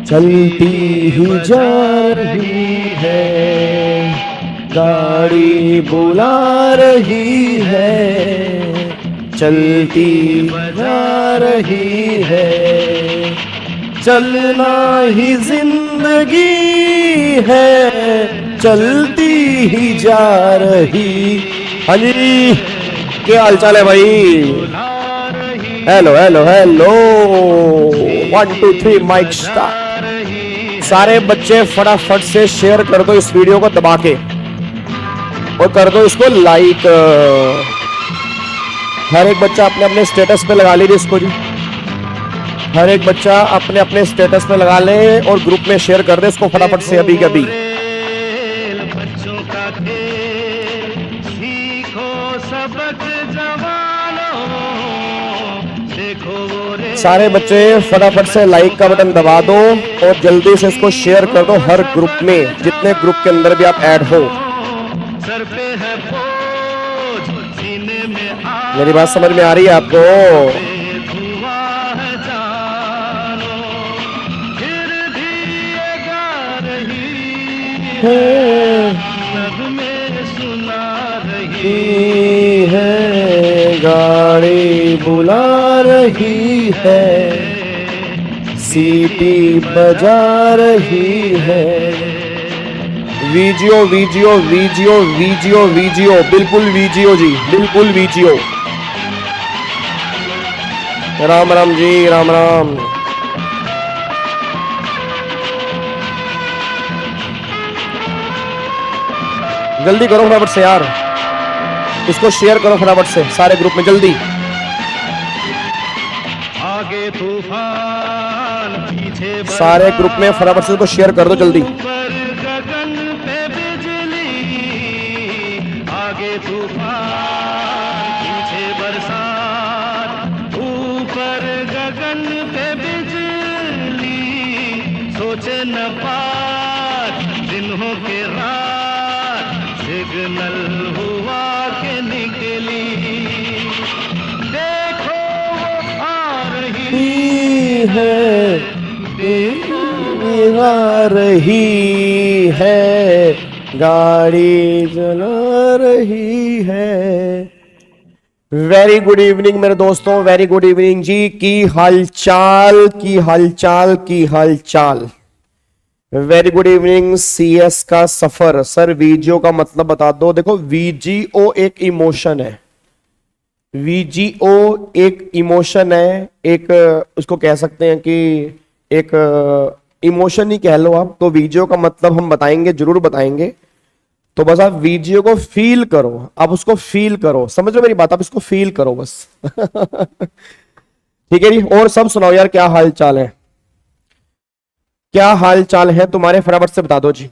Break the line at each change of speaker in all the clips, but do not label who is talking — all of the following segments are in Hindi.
चलती ही जा रही है, गाड़ी बुला रही है, चलती जा रही है, चलना ही जिंदगी है, चलती ही जा रही। हाँ जी, क्या हाल चाल है भाई? Hello hello hello, 1 2 3 mic start. सारे बच्चे फटाफट से शेयर कर दो इस वीडियो को दबा के और कर दो इसको लाइक। हर एक बच्चा अपने अपने स्टेटस पे लगा लीजिए इसको जी। हर एक बच्चा अपने अपने स्टेटस पे लगा ले और ग्रुप में शेयर कर दे इसको फटाफट से अभी अभी। सारे बच्चे फटाफट से लाइक का बटन दबा दो और जल्दी से इसको शेयर कर दो हर ग्रुप में, जितने ग्रुप के अंदर भी आप ऐड हो। मेरी बात समझ में आ रही है आपको? है गाड़ी बुला रही है, सीटी बजा रही है। वीजियो वीजियो वीजियो वीजियो वीजियो, बिल्कुल वीजियो जी, बिल्कुल वीजियो। राम राम जी, राम राम। जल्दी करो फटाफट से यार, इसको शेयर करो फटाफट से सारे ग्रुप में जल्दी। आगे तूफान, पीछे सारे ग्रुप में फटाफट से इसको शेयर कर दो जल्दी। गगन पे बिजली, आगे तूफान, पीछे बरसात, ऊपर गगन पे बिजली, सोचे न पार दिन हो के रात, सिग्नल हुआ के निकली, देखो वो आ रही है, आ रही है, गाड़ी चला रही है। वेरी गुड इवनिंग मेरे दोस्तों, वेरी गुड इवनिंग जी। की हालचाल, की हालचाल, की हालचाल। Very good evening. सीएस का सफर। सर वीजियो का मतलब बता दो। देखो वीजीओ एक इमोशन है, वीजीओ एक इमोशन है, एक उसको कह सकते हैं कि एक इमोशन ही कह लो आप। तो वीजियो का मतलब हम बताएंगे, जरूर बताएंगे। तो बस आप वीजियो को फील करो, आप उसको फील करो, समझ लो मेरी बात, आप इसको फील करो बस। ठीक है जी। और सब सुनाओ यार, क्या हाल चाल है, क्या हाल चाल है तुम्हारे, फटाफट से बता दो जी।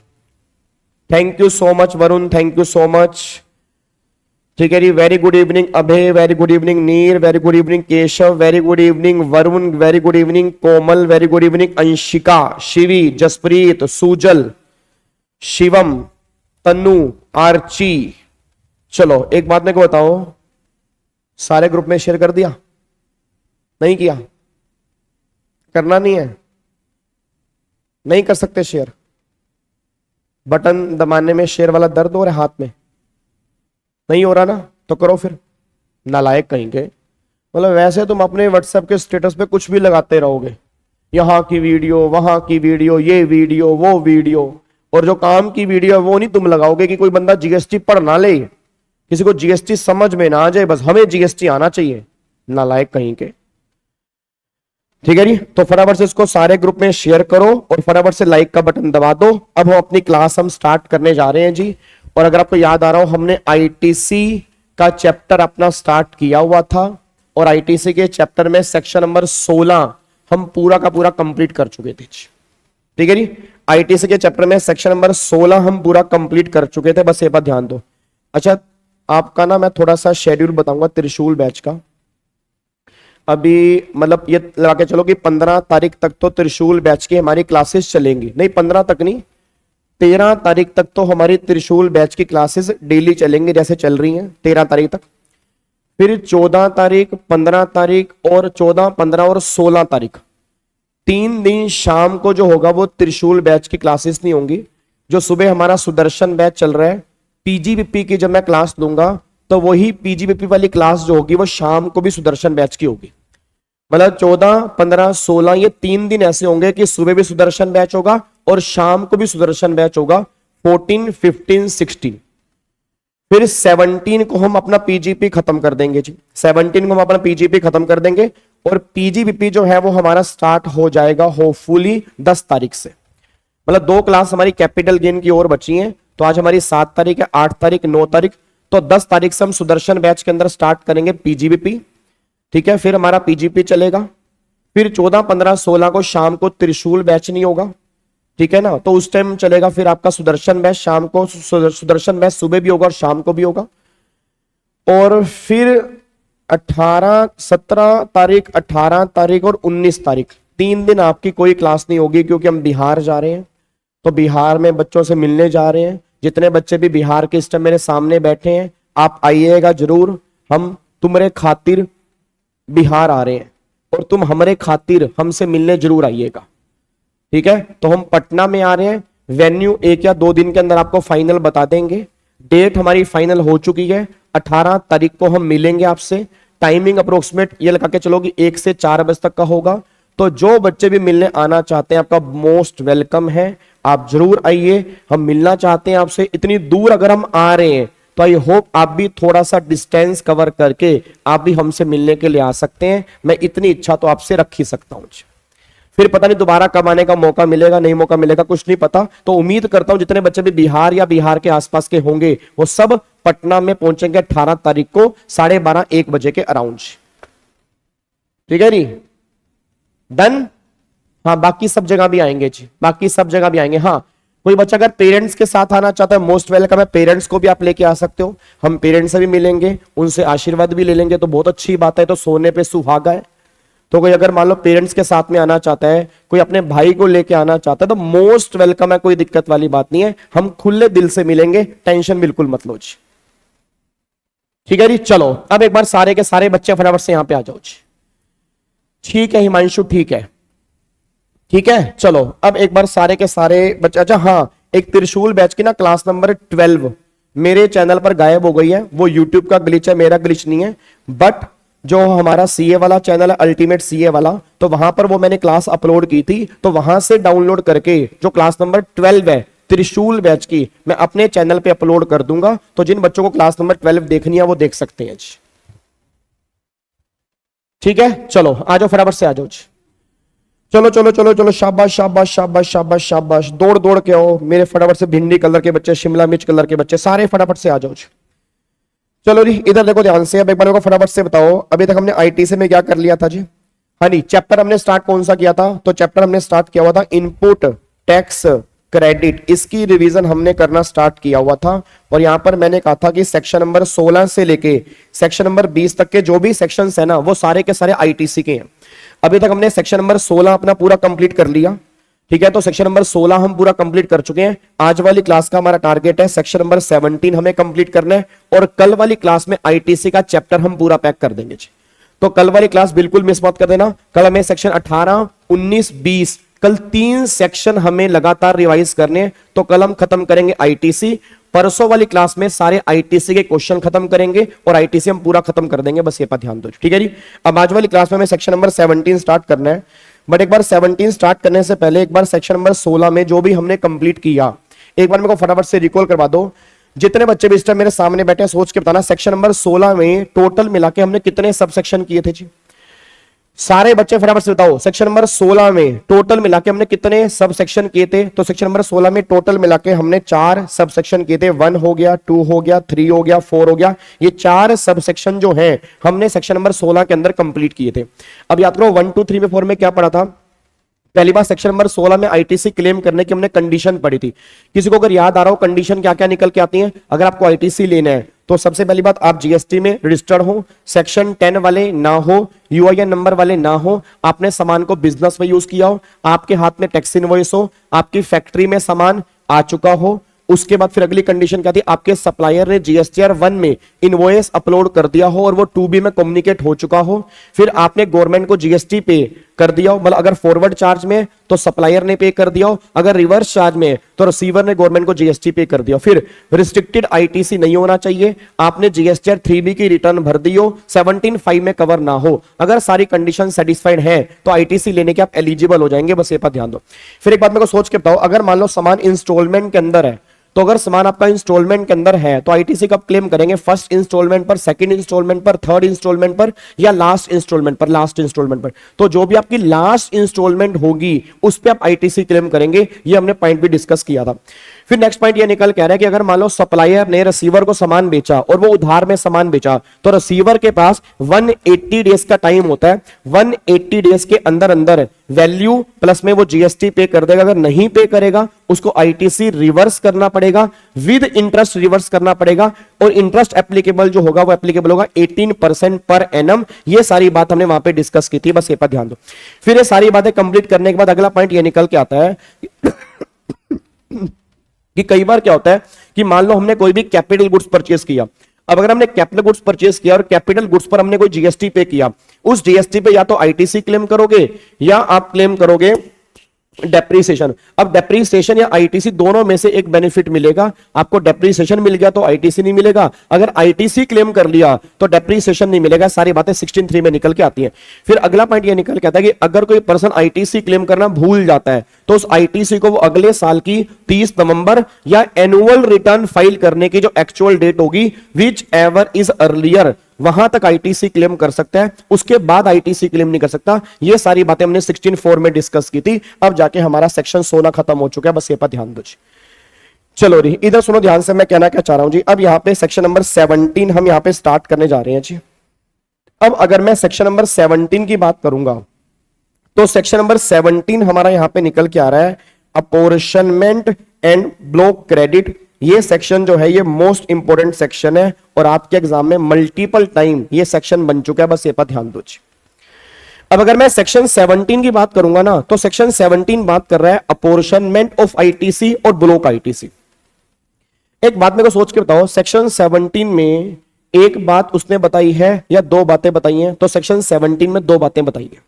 Thank you so much Varun, thank you so much. ठीक है जी। Very good evening Abhay, very good evening Neer, very good evening Keshav, very good evening Varun, very good evening Komal, very good evening Anshika, Shivi, Jaspreet, Sujal, Shivam, Tannu, Archi. चलो एक बात मेरे को बताओ, सारे ग्रुप में शेयर कर दिया? नहीं किया? करना नहीं है? नहीं कर सकते शेयर? बटन दबाने में शेयर वाला दर्द हो रहा है हाथ में? नहीं हो रहा ना, तो करो फिर। नालायक कहीं के। मतलब वैसे तुम अपने व्हाट्सएप के स्टेटस पे कुछ भी लगाते रहोगे, यहाँ की वीडियो, वहां की वीडियो, ये वीडियो, वो वीडियो, और जो काम की वीडियो वो नहीं तुम लगाओगे कि कोई बंदा जीएसटी पढ़ ना ले, किसी को जीएसटी समझ में ना आ जाए, बस हमें जीएसटी आना चाहिए। नालायक कहीं के। ठीक है जी। तो फटाफट से इसको सारे ग्रुप में शेयर करो और फटाफट से लाइक का बटन दबा दो। अब हम अपनी क्लास हम स्टार्ट करने जा रहे हैं जी। और अगर आपको याद आ रहा हो, हमने आईटीसी का चैप्टर अपना स्टार्ट किया हुआ था और आईटीसी के चैप्टर में सेक्शन नंबर 16 हम पूरा का पूरा कंप्लीट कर चुके थे। ठीक है जी। आईटीसी के चैप्टर में सेक्शन नंबर 16 हम पूरा कंप्लीट कर चुके थे, बस ये बात ध्यान दो। अच्छा, आपका ना मैं थोड़ा सा शेड्यूल बताऊंगा त्रिशूल बैच का। अभी मतलब ये लगा के चलो कि 15 तारीख तक तो त्रिशूल बैच की हमारी क्लासेस चलेंगी। नहीं 15 तक नहीं, 13 तारीख तक तो हमारी त्रिशूल बैच की क्लासेस डेली चलेंगी जैसे चल रही हैं 13 तारीख तक। फिर 14 तारीख, 15 तारीख और 14, 15 और 16 तारीख 3 दिन शाम को जो होगा वो त्रिशूल बैच की क्लासेस नहीं होंगी। जो सुबह हमारा सुदर्शन बैच चल रहा है, पीजीबीपी की जब मैं क्लास दूंगा तो वही पीजीबीपी वाली क्लास जो होगी वो शाम को भी सुदर्शन बैच की होगी। मतलब 14, 15, 16 ये 3 दिन ऐसे होंगे कि सुबह भी सुदर्शन बैच होगा और शाम को भी सुदर्शन बैच होगा। 14, 15, 16 फिर 17 को हम अपना पीजीपी खत्म कर देंगे जी। 17 को हम अपना पीजीपी खत्म कर देंगे और पीजीबीपी जो है वो हमारा स्टार्ट हो जाएगा होपफुली 10 तारीख से। मतलब 2 क्लास हमारी कैपिटल गेन की ओर बची हैं। तो आज हमारी 7 तारीख है, 8 तारीख, 9 तारीख, तो 10 तारीख से हम सुदर्शन बैच के अंदर स्टार्ट करेंगे पीजीबीपी। ठीक है, फिर हमारा पीजीपी चलेगा। फिर 14, 15, 16 को शाम को त्रिशूल बैच नहीं होगा। ठीक है ना, तो उस टाइम चलेगा फिर आपका सुदर्शन बैच। शाम को सुदर्शन बैच सुबह भी होगा और शाम को भी होगा। और फिर 18, 17 तारीख, 18 तारीख और 19 तारीख 3 दिन आपकी कोई क्लास नहीं होगी, क्योंकि हम बिहार जा रहे हैं। तो बिहार में बच्चों से मिलने जा रहे हैं। जितने बच्चे भी बिहार के इस टाइम मेरे सामने बैठे हैं, आप आइएगा जरूर। हम तुम्हारे खातिर बिहार आ रहे हैं और तुम हमारे खातिर हमसे मिलने जरूर आइएगा। ठीक है, तो हम पटना में आ रहे हैं। वेन्यू 1 या 2 दिन के अंदर आपको फाइनल बता देंगे। डेट हमारी फाइनल हो चुकी है। 18 तारीख को हम मिलेंगे आपसे। टाइमिंग अप्रोक्सीमेट ये लगा के चलो कि 1 से 4 बजे तक का होगा। तो जो बच्चे भी मिलने आना चाहते हैं आपका मोस्ट वेलकम है, आप जरूर आइए। हम मिलना चाहते हैं आपसे। इतनी दूर अगर हम आ रहे हैं तो आई होप आप भी थोड़ा सा डिस्टेंस कवर करके आप भी हमसे मिलने के लिए आ सकते हैं। मैं इतनी इच्छा तो आपसे रख ही सकता हूं। फिर पता नहीं दोबारा कब आने का मौका मिलेगा, नहीं मौका मिलेगा, कुछ नहीं पता। तो उम्मीद करता हूं जितने बच्चे भी बिहार या बिहार के आसपास के होंगे वो सब पटना में पहुंचेंगे 18 तारीख को 12:30, 1 बजे के अराउंड। ठीक है नी, डन। हाँ, बाकी सब जगह भी आएंगे जी, बाकी सब जगह भी आएंगे। हाँ, कोई बच्चा अगर पेरेंट्स के साथ आना चाहता है, मोस्ट वेलकम है। पेरेंट्स को भी आप लेके आ सकते हो। हम पेरेंट्स से भी मिलेंगे, उनसे आशीर्वाद भी ले लेंगे, तो बहुत अच्छी बात है। तो सोने पे सुहागा है। तो कोई अगर मान लो पेरेंट्स के साथ में आना चाहता है, कोई अपने भाई को लेके आना चाहता है, तो मोस्ट वेलकम है। कोई दिक्कत वाली बात नहीं है। हम खुले दिल से मिलेंगे, टेंशन बिल्कुल मत लो जी। ठीक है जी, चलो अब एक बार सारे के सारे बच्चे फटाफट से यहां पे आ जाओ जी। ठीक है हिमांशु, ठीक है, ठीक है। चलो अब एक बार सारे के सारे बच्चे। अच्छा हाँ, एक त्रिशूल बैच की ना क्लास नंबर 12 मेरे चैनल पर गायब हो गई है। वो यूट्यूब का ग्लिच है, मेरा ग्लिच नहीं है। बट जो हमारा सीए वाला चैनल है, अल्टीमेट सीए वाला, तो वहां पर वो मैंने क्लास अपलोड की थी। तो वहां से डाउनलोड करके जो क्लास नंबर 12 है त्रिशूल बैच की, मैं अपने चैनल पे अपलोड कर दूंगा। तो जिन बच्चों को क्लास नंबर 12 देखनी है वो देख सकते हैं जी। ठीक है, चलो आ जाओ, फटाफट से आ जाओ जी। चलो चलो चलो चलो, शाबाश शाबाश शाबाश शाबाश शाबाश, दौड़ दौड़ के आओ मेरे फटाफट से। भिंडी कलर के बच्चे, शिमला मिर्च कलर के बच्चे, सारे फटाफट से आ जाओ जी। चलो जी, इधर देखो ध्यान से। अब एक बार को फटाफट से बताओ, अभी तक हमने आईटीसी में क्या कर लिया था जी? हाँ जी, चैप्टर हमने स्टार्ट कौन सा किया था? तो चैप्टर हमने स्टार्ट किया हुआ था इनपुट टैक्स क्रेडिट। इसकी रिवीजन हमने करना स्टार्ट किया हुआ था। और यहां पर मैंने कहा था कि सेक्शन नंबर 16 से लेके सेक्शन नंबर 20 तक के जो भी सेक्शंस है ना, वो सारे के सारे आईटीसी के हैं। अभी तक हमने सेक्शन नंबर 16 अपना पूरा कंप्लीट कर लिया। ठीक है, तो सेक्शन नंबर 16 हम पूरा कंप्लीट कर चुके हैं। आज वाली क्लास का हमारा टारगेट है सेक्शन नंबर 17 हमें कंप्लीट करना है। और कल वाली क्लास में आईटीसी का चैप्टर हम पूरा पैक कर देंगे जी। तो कल वाली क्लास बिल्कुल मिस मत कर देना। कल हमें सेक्शन 18, 19, 20 कल 3 सेक्शन हमें लगातार रिवाइज करने हैं। तो कल हम खत्म करेंगे आईटीसी। परसों वाली क्लास में सारे आईटीसी के क्वेश्चन खत्म करेंगे और आईटीसी हम पूरा खत्म कर देंगे। बस ये पर ध्यान दो, ठीक है जी। अब आज वाली क्लास में हमें सेक्शन नंबर 17 स्टार्ट करना है। बट एक बार 17 स्टार्ट करने से पहले एक बार सेक्शन नंबर 16 में जो भी हमने कंप्लीट किया, एक बार मेरे को फटाफट से रिकॉल करवा दो। जितने बच्चे भी इस टाइम मेरे सामने बैठे हैं, सोच के बताना सेक्शन नंबर 16 में टोटल मिला के हमने कितने सब सेक्शन किए थे जी? सारे बच्चे फटाफट से बताओ, सेक्शन नंबर 16 में टोटल मिला के हमने कितने सब सेक्शन किए थे? तो सेक्शन नंबर 16 में टोटल मिला के हमने 4 सब सेक्शन किए थे। 1 हो गया, 2 हो गया, 3 हो गया, 4 हो गया। ये 4 सब सेक्शन जो है हमने सेक्शन नंबर 16 के अंदर कंप्लीट किए थे। अब याद करो 1, 2, 3 में 4 में क्या पढ़ा था? पहली बार सेक्शन नंबर 16 में आईटीसी क्लेम करने की हमने कंडीशन पढ़ी थी। किसी को अगर याद आ रहा हो कंडीशन क्या क्या निकल के आती है? अगर आपको आईटीसी लेना है तो सबसे पहली बात, आप जीएसटी में रजिस्टर्ड हो, सेक्शन 10 वाले ना हो, यूआईएन नंबर वाले ना हो, आपने सामान को बिजनेस में यूज किया हो, आपके हाथ में टैक्स इनवॉइस हो, आपकी फैक्ट्री में सामान आ चुका हो, उसके बाद फिर अगली कंडीशन क्या थी, आपके सप्लायर ने जीएसटीआर 1 में इनवॉइस अपलोड कर दिया हो और वो 2B में कम्युनिकेट हो चुका हो, फिर आपने गवर्नमेंट को जीएसटी पे कर दिया हो, मतलब अगर फॉरवर्ड चार्ज में तो सप्लायर ने पे कर दिया हो, अगर रिवर्स चार्ज में तो रिसीवर ने गवर्नमेंट को जीएसटी पे कर दिया हो। फिर रिस्ट्रिक्टेड आईटीसी नहीं होना चाहिए, आपने जीएसटीआर 3B की रिटर्न भर दी हो, 17(5) में कवर ना हो। अगर सारी कंडीशन सेटिस्फाइड है तो आईटीसी लेने के आप एलिजिबल हो जाएंगे, बस ये पर ध्यान दो। फिर एक बात मेरे को सोच के बताओ, अगर मान लो सामान इंस्टॉलमेंट के अंदर है, तो अगर सामान आपका इंस्टॉलमेंट के अंदर है तो आईटीसी कब क्लेम करेंगे, फर्स्ट इंस्टॉलमेंट पर, सेकंड इंस्टॉलमेंट पर, थर्ड इंस्टॉलमेंट पर, या लास्ट इंस्टॉलमेंट पर? लास्ट इंस्टॉलमेंट पर। तो जो भी आपकी लास्ट इंस्टॉलमेंट होगी उस पर आप आईटीसी क्लेम करेंगे, ये हमने पॉइंट भी डिस्कस किया था। फिर नेक्स्ट पॉइंट ये निकल कह रहा है कि अगर मान लो सप्लायर ने रिसीवर को सामान बेचा और वो उधार में सामान बेचा, तो रिसीवर के पास 180 डेज का टाइम होता है, 180 डेज के अंदर अंदर वैल्यू प्लस में वो जीएसटी पे कर देगा। अगर नहीं पे करेगा उसको आईटीसी रिवर्स करना पड़ेगा, विद इंटरेस्ट रिवर्स करना पड़ेगा, और इंटरेस्ट एप्लीकेबल जो होगा वो एप्लीकेबल होगा 18% पर एनम। ये सारी बात हमने वहां पे डिस्कस की थी, बस ये पर ध्यान दो। फिर ये सारी बातें कंप्लीट करने के बाद अगला पॉइंट ये निकल के आता है कि कई बार क्या होता है कि मान लो हमने कोई भी कैपिटल गुड्स परचेस किया। अब अगर हमने कैपिटल गुड्स परचेस किया और कैपिटल गुड्स पर हमने कोई जीएसटी पे किया, उस जीएसटी पे या तो आईटीसी क्लेम करोगे या आप क्लेम करोगे डेप्रीसिएशन। अब डेप्रीसिएशन या आईटीसी दोनों में से एक बेनिफिट मिलेगा, आपको डेप्रीसिएशन मिल गया तो आईटीसी नहीं मिलेगा, अगर आईटीसी क्लेम कर लिया तो डेप्रीसिएशन नहीं मिलेगा। सारी बातें 16(3) में निकल के आती हैं। फिर अगला पॉइंट ये निकल के आता है कि अगर कोई पर्सन आईटीसी क्लेम करना भूल जाता है तो उस आईटीसी को वो अगले साल की 30 नवंबर या एनुअल रिटर्न फाइल करने की जो एक्चुअल डेट होगी, विच एवर इज अर्लियर, वहां तक आईटीसी क्लेम कर सकता है, उसके बाद आईटीसी क्लेम नहीं कर सकता। ये सारी बातें हमने 16(4) में डिस्कस की थी। अब जाके हमारा सेक्शन 16 खत्म हो चुका है, बस ये पर ध्यान दो जी। चलो री इधर सुनो ध्यान से, मैं कहना क्या चाह रहा हूं जी। अब यहां पे सेक्शन नंबर 17 हम यहां पे स्टार्ट करने जा रहे हैं जी। अब अगर मैं सेक्शन नंबर 17 की बात करूंगा तो सेक्शन नंबर 17 हमारा यहां पे निकल के आ रहा है अपोर्शनमेंट एंड ब्लॉक क्रेडिट। ये सेक्शन जो है ये मोस्ट इंपोर्टेंट सेक्शन है और आपके एग्जाम में मल्टीपल टाइम ये सेक्शन बन चुका है, बस ये पर ध्यान दो। अब अगर मैं सेक्शन 17 की बात करूंगा ना तो सेक्शन 17 बात कर रहा है अपोर्शनमेंट ऑफ आईटीसी और ब्लॉक आईटीसी। एक बात मेरे को सोच के बताओ, सेक्शन 17 में एक बात उसने बताई है या दो बातें बताई हैं? तो सेक्शन 17 में दो बातें बताई है।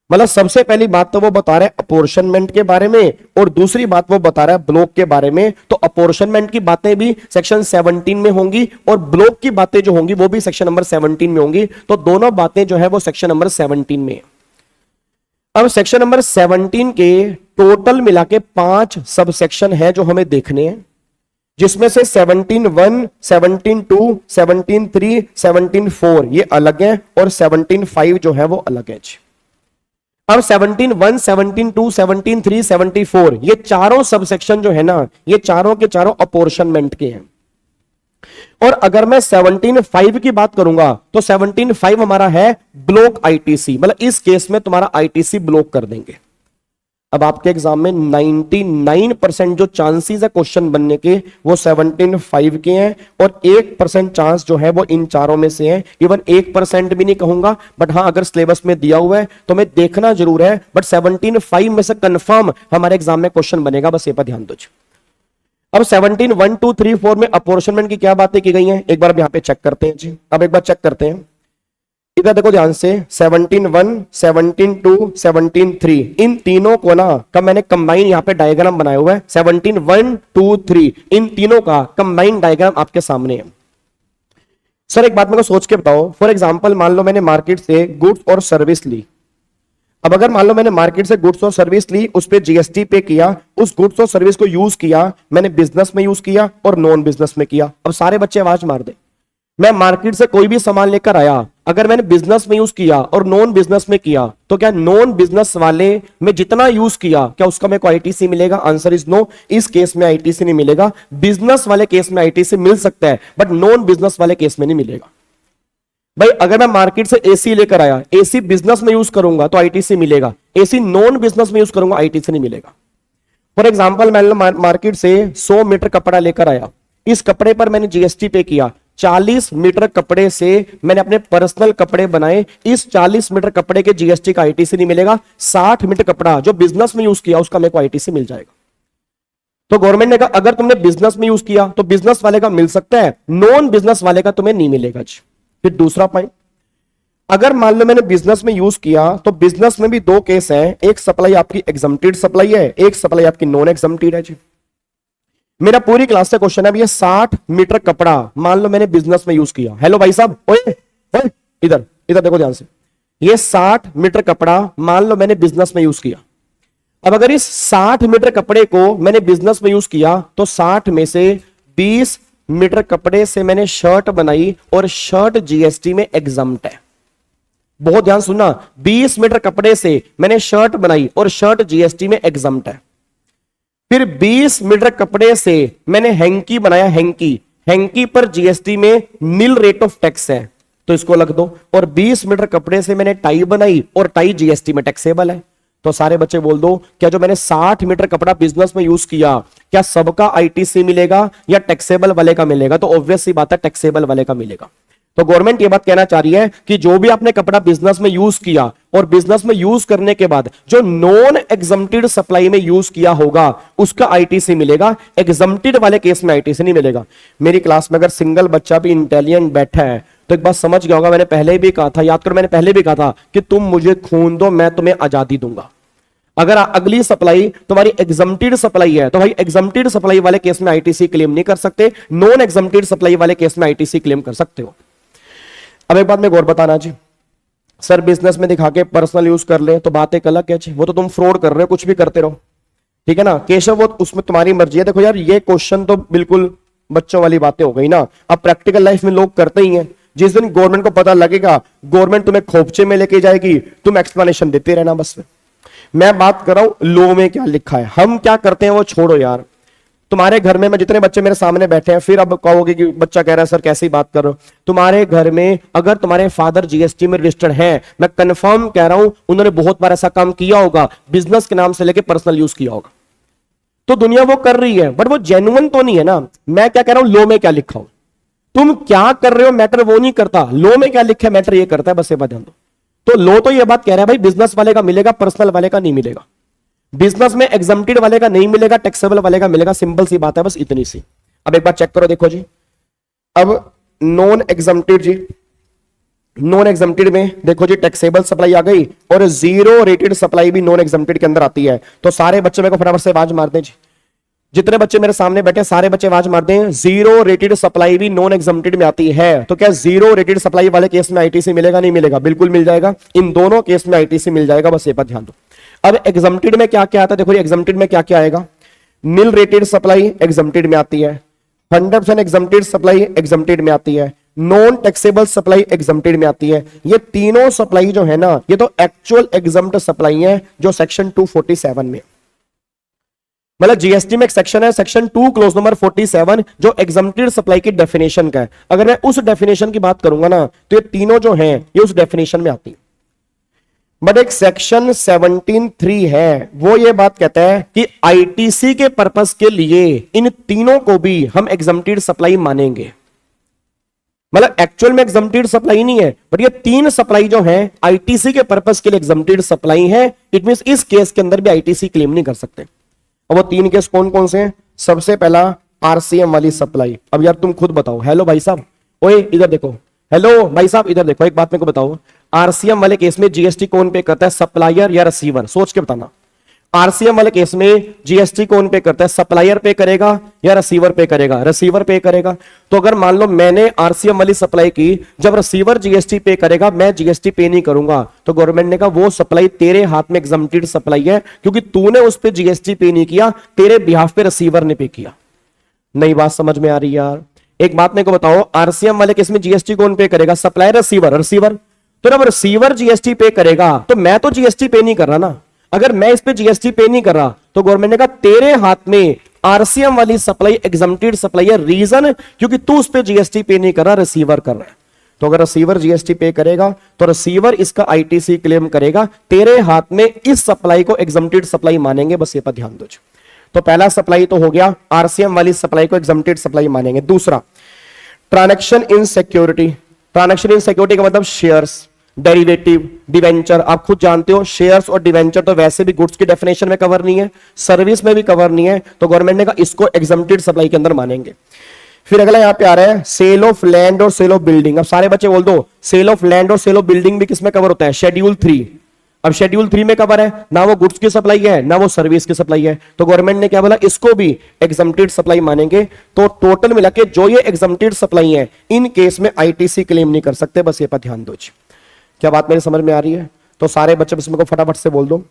मतलब सबसे पहली बात तो वो बता रहा है अपोर्शनमेंट के बारे में और दूसरी बात वो बता रहा है ब्लॉक के बारे में। तो अपोर्शनमेंट की बातें भी सेक्शन 17 में होंगी और ब्लॉक की बातें जो होंगी वो भी सेक्शन नंबर 17 में होंगी। तो दोनों बातें जो है वो सेक्शन नंबर 17 में। अब सेक्शन नंबर 17 के टोटल मिला के 5 सब सेक्शन है जो हमें देखने हैं, जिसमें से 17(1), 17(2), 17(3), 17(4) ये अलग है और 17(5) जो है वो अलग है। अब 17(1), 17(2), 17(3), 17(4) ये चारों सब सेक्शन जो है ना ये चारों के चारों अपोर्शनमेंट के हैं। और अगर मैं 17(5) की बात करूंगा तो 17(5) हमारा है ब्लॉक आईटीसी, मतलब इस केस में तुम्हारा आईटीसी ब्लॉक कर देंगे। अब आपके एग्जाम में 99% जो चांसेस है क्वेश्चन बनने के वो 17(5) के हैं और 1% चांस जो है वो इन चारों में से है। इवन 1% भी नहीं कहूंगा, बट हाँ अगर सिलेबस में दिया हुआ है तो मैं देखना जरूर है, बट 17(5) में से कंफर्म हमारे एग्जाम में क्वेश्चन बनेगा, बस ये पर ध्यान दो। अब 17(1), 2, 3, 4 में अपोर्शनमेंट की क्या बातें की गई हैं एक बार अब यहां पे चेक करते हैं जी। अब एक बार चेक करते हैं, इधर देखो ध्यान से, 17(1), 17(2), 17(3) इन तीनों को ना कब मैंने कंबाइन यहां पे डायग्राम बनाया हुआ है। 17(1), 2, 3 इन तीनों का कंबाइन डायग्राम आपके सामने है। सर एक बात मेरे को सोच के बताओ, फॉर एग्जांपल मान लो मैंने मार्केट से गुड्स और सर्विस ली। अब अगर मान लो मैंने मार्केट से गुड्स और सर्विस ली, उस पे जीएसटी पे किया, उस गुड्स और सर्विस को यूज किया, मैंने बिजनेस में यूज किया और नॉन बिजनेस में किया। अब सारे बच्चे आवाज मार दे, मैं मार्केट से कोई भी सामान लेकर आया, अगर मैंने बिजनेस में यूज किया और नॉन बिजनेस में किया तो क्या नॉन बिजनेस वाले में जितना यूज किया क्या उसका मेरे को आईटीसी मिलेगा? आंसर इज नो, इस केस में आईटीसी नहीं मिलेगा। बिजनेस वाले केस में आईटीसी मिल सकता है बट नॉन बिजनेस वाले केस में नहीं मिलेगा। भाई अगर मैं मार्केट से एसी लेकर आया, एसी बिजनेस में यूज करूंगा तो आईटीसी मिलेगा, एसी नॉन बिजनेस में यूज करूंगा आईटीसी नहीं मिलेगा। फॉर एग्जांपल मैं मार्केट से 100 मीटर कपड़ा लेकर आया, इस कपड़े पर मैंने जीएसटी पे किया, 40 मीटर कपड़े से मैंने अपने पर्सनल कपड़े बनाए, इस 40 मीटर कपड़े के जीएसटी का आईटीसी नहीं मिलेगा। 60 मीटर कपड़ा जो बिजनेस में यूज किया उसका मेरे को आईटीसी मिल जाएगा। तो गवर्नमेंट ने कहा अगर तुमने बिजनेस में यूज किया तो बिजनेस वाले का मिल सकता है, नॉन बिजनेस वाले का तुम्हें नहीं मिलेगा जी। फिर दूसरा पॉइंट, अगर मान लो मैंने बिजनेस में यूज किया तो बिजनेस में भी दो केस हैं, एक सप्लाई आपकी एग्जम्प्टेड सप्लाई है, एक सप्लाई आपकी नॉन एग्जम्प्टेड है जी। मेरा पूरी क्लास से क्वेश्चन है, अब ये 60 मीटर कपड़ा मान लो मैंने बिजनेस में यूज किया। हेलो भाई साहब, ओए ओए इधर इधर देखो ध्यान से, ये 60 मीटर कपड़ा मान लो मैंने बिजनेस में यूज किया। अब अगर इस 60 मीटर कपड़े को मैंने बिजनेस में यूज किया तो 60 में से 20 मीटर कपड़े से मैंने शर्ट बनाई और शर्ट जीएसटी में एग्जम्प्ट है। बहुत ध्यान सुनना, 20 मीटर कपड़े से मैंने शर्ट बनाई और शर्ट जीएसटी में एग्जम्प्ट है। फिर 20 मीटर कपड़े से मैंने हैंकी बनाया, हैंकी पर जीएसटी में नील रेट ऑफ टैक्स है तो इसको लग दो। और 20 मीटर कपड़े से मैंने टाई बनाई और टाई जीएसटी में टैक्सेबल है। तो सारे बच्चे बोल दो, क्या जो मैंने 60 मीटर कपड़ा बिजनेस में यूज किया क्या सबका आईटीसी मिलेगा या टैक्सेबल वाले का मिलेगा? तो ऑब्वियस सी बात है टैक्सेबल वाले का मिलेगा। तो गवर्नमेंट ये बात कहना चाह रही है कि जो भी आपने कपड़ा बिजनेस में यूज किया और बिजनेस में यूज करने के बाद जो नॉन एग्जम्प्टेड सप्लाई में यूज किया होगा उसका आईटीसी मिलेगा, एग्जम्प्टेड वाले केस में आईटीसी नहीं मिलेगा। मेरी क्लास में अगर सिंगल बच्चा भी इंटेलिजेंट बैठा है तो एक बात समझ गया होगा, मैंने पहले भी कहा था, याद करो मैंने पहले भी कहा था कि तुम मुझे खून दो मैं तुम्हें आजादी दूंगा। अगर अगली सप्लाई तुम्हारी एग्जम्प्टेड सप्लाई है तो भाई एग्जम्प्टेड सप्लाई वाले केस में आईटीसी क्लेम नहीं कर सकते, नॉन एग्जम्प्टेड सप्लाई वाले केस में आईटीसी क्लेम कर सकते हो। अब एक बात मैं और बताना जी, सर बिजनेस में दिखा के पर्सनल यूज कर ले तो बात एक अलग है जी, वो तो तुम फ्रॉड कर रहे हो, कुछ भी करते रहो, ठीक है ना केशव, वो उसमें तुम्हारी मर्जी है। देखो यार ये क्वेश्चन तो बिल्कुल बच्चों वाली बातें हो गई ना, अब प्रैक्टिकल लाइफ में लोग करते ही हैं। जिस दिन गवर्नमेंट को पता लगेगा गवर्नमेंट तुम्हें खोपचे में लेके जाएगी, तुम एक्सप्लेनेशन देते रहना बस। मैं बात कर रहा हूं लॉ में क्या लिखा है, हम क्या करते हैं वो छोड़ो यार। तुम्हारे घर में मैं जितने बच्चे मेरे सामने बैठे हैं, फिर अब कहोगे कि बच्चा कह रहा है सर कैसी बात कर रहे हो, तुम्हारे घर में अगर तुम्हारे फादर जीएसटी में रजिस्टर्ड हैं, मैं कंफर्म कह रहा हूं उन्होंने बहुत बार ऐसा काम किया होगा, बिजनेस के नाम से लेके पर्सनल यूज किया होगा। तो दुनिया वो कर रही है बट वो जेन्युइन तो नहीं है ना। मैं क्या कह रहा हूं लॉ में क्या लिखा हो, तुम क्या कर रहे हो मैटर वो नहीं करता, लॉ में क्या लिखा है मैटर ये करता है, बस ये बात ध्यान दो। तो लॉ तो ये बात कह रहा है भाई बिजनेस वाले का मिलेगा, पर्सनल वाले का नहीं मिलेगा, बिजनेस में एग्जम्प्टेड वाले का नहीं मिलेगा, टैक्सेबल वाले का मिलेगा, सिंपल सी बात है बस इतनी सी। अब एक बार चेक करो, देखो जी अब नॉन एग्जम्प्टेड जी, नॉन एग्जम्प्टेड में देखो जी टैक्सेबल सप्लाई आ गई और जीरो रेटेड सप्लाई भी नॉन एग्जम्प्टेड के अंदर आती है। तो सारे बच्चे मेरे को फटाफट से आवाज मार दें जी, जितने बच्चे मेरे सामने बैठे सारे बच्चे आवाज मार दें, जीरो रेटेड सप्लाई भी नॉन एग्जम्प्टेड में आती है। तो क्या जीरो रेटेड सप्लाई वाले केस में आईटीसी मिलेगा नहीं मिलेगा? बिल्कुल मिल जाएगा, इन दोनों केस में आईटीसी मिल जाएगा, बस ये बात ध्यान दो। अब एग्जम्प्टेड में क्या क्या आता है, देखो एग्जम्प्टेड में क्या क्या आएगा, नील रेटेड सप्लाई एग्जम्प्टेड में आती है, 100% एग्जम्प्टेड सप्लाई एग्जम्प्टेड में आती है, नॉन टैक्सेबल सप्लाई एग्जम्प्टेड में आती है। ये तीनों सप्लाई जो है ना ये तो एक्चुअल एग्जम्प्ट सप्लाई है जो सेक्शन 247 में, मतलब जीएसटी में एक सेक्शन है सेक्शन 2 क्लोज नंबर 47 जो एग्जम्प्टेड सप्लाई की डेफिनेशन का है। अगर मैं उस डेफिनेशन की बात करूंगा ना तो ये तीनों जो हैं ये उस डेफिनेशन में आती है। बट एक सेक्शन 17(3) है वो ये बात कहता है कि आईटीसी के पर्पस के लिए इन तीनों को भी हम एग्जम्प्टेड सप्लाई मानेंगे, मतलब एक्चुअल में एग्जम्प्टेड सप्लाई नहीं है बट ये तीन सप्लाई जो है आईटीसी के पर्पस के लिए एग्जम्प्टेड सप्लाई है। इट मींस इस केस के अंदर भी आईटीसी क्लेम नहीं कर सकते। अब वो तीन केस कौन कौन से हैं? सबसे पहला आरसीएम वाली सप्लाई। अब यार तुम खुद बताओ, हेलो भाई साहब, ओए इधर देखो, हेलो भाई साहब इधर देखो, एक बात मेरे को बताओ, आरसीएम वाले केस में जीएसटी कौन पे करता है, सप्लायर या रिसीवर? सोच के बताना। आरसीएम वाले केस में जीएसटी कौन पे करता है, सप्लायर पे करेगा या रिसीवर पे करेगा? रिसीवर पे करेगा। तो अगर मान लो मैंने आरसीएम वाली सप्लाई की, जब रिसीवर जीएसटी पे करेगा मैं जीएसटी पे नहीं करूंगा, तो गवर्नमेंट ने कहा वो सप्लाई तेरे हाथ में एग्जम्प्टेड सप्लाई है क्योंकि तूने उस पर जीएसटी पे नहीं किया, तेरे बिहाफ पे रिसीवर ने पे किया। नई बात समझ में आ रही है यार? एक बात मेरे को बताओ, आरसीएम वाले केस में जीएसटी कौन पे करेगा, सप्लायर रिसीवर? रिसीवर। तो जब रिसीवर जीएसटी पे करेगा तो मैं तो जीएसटी पे नहीं कर रहा ना। अगर मैं इस पे जीएसटी पे नहीं कर रहा तो गवर्नमेंट ने कहा तेरे हाथ में आरसीएम वाली सप्लाई एग्जम्प्टेड सप्लाई है। रीजन क्योंकि तू उस पे जीएसटी पे नहीं कर रहा, रिसीवर कर रहा है। तो अगर रिसीवर जीएसटी पे करेगा तो रिसीवर इसका आईटीसी क्लेम करेगा, तेरे हाथ में इस सप्लाई को एग्जम्प्टेड सप्लाई मानेंगे, बस ये पर ध्यान दो। तो पहला सप्लाई तो हो गया, आरसीएम वाली सप्लाई को एग्जम्प्टेड सप्लाई मानेंगे। दूसरा, transaction in security. Transaction in security का मतलब शेयर्स। डेरिवेटिव, डिवेंचर, आप खुद जानते हो शेयर्स और डिवेंचर तो वैसे भी गुड्स की डेफिनेशन में कवर नहीं है, सर्विस में भी कवर नहीं है, तो गवर्नमेंट ने कहा इसको एग्जम्प्टेड सप्लाई के अंदर मानेंगे। फिर अगला यहां पे आ रहा है सेल ऑफ लैंड और सेल ऑफ बिल्डिंग। अब सारे बच्चे बोल दो सेल ऑफ लैंड और सेल ऑफ बिल्डिंग भी किसमें कवर होता है? शेड्यूल 3। अब शेड्यूल 3 में कवर है, ना वो गुड्स की सप्लाई है ना वो सर्विस की सप्लाई है, तो गवर्नमेंट ने क्या बोला इसको भी एग्जम्प्टेड सप्लाई मानेंगे। तो टोटल मिला के जो ये एग्जम्प्टेड सप्लाई है इन केस में आईटीसी क्लेम नहीं कर सकते, बस ये पर ध्यान दो। क्या बात मेरी समझ में आ रही है? तो सारे बच्चे इसमें को फटाफट से बोल दो,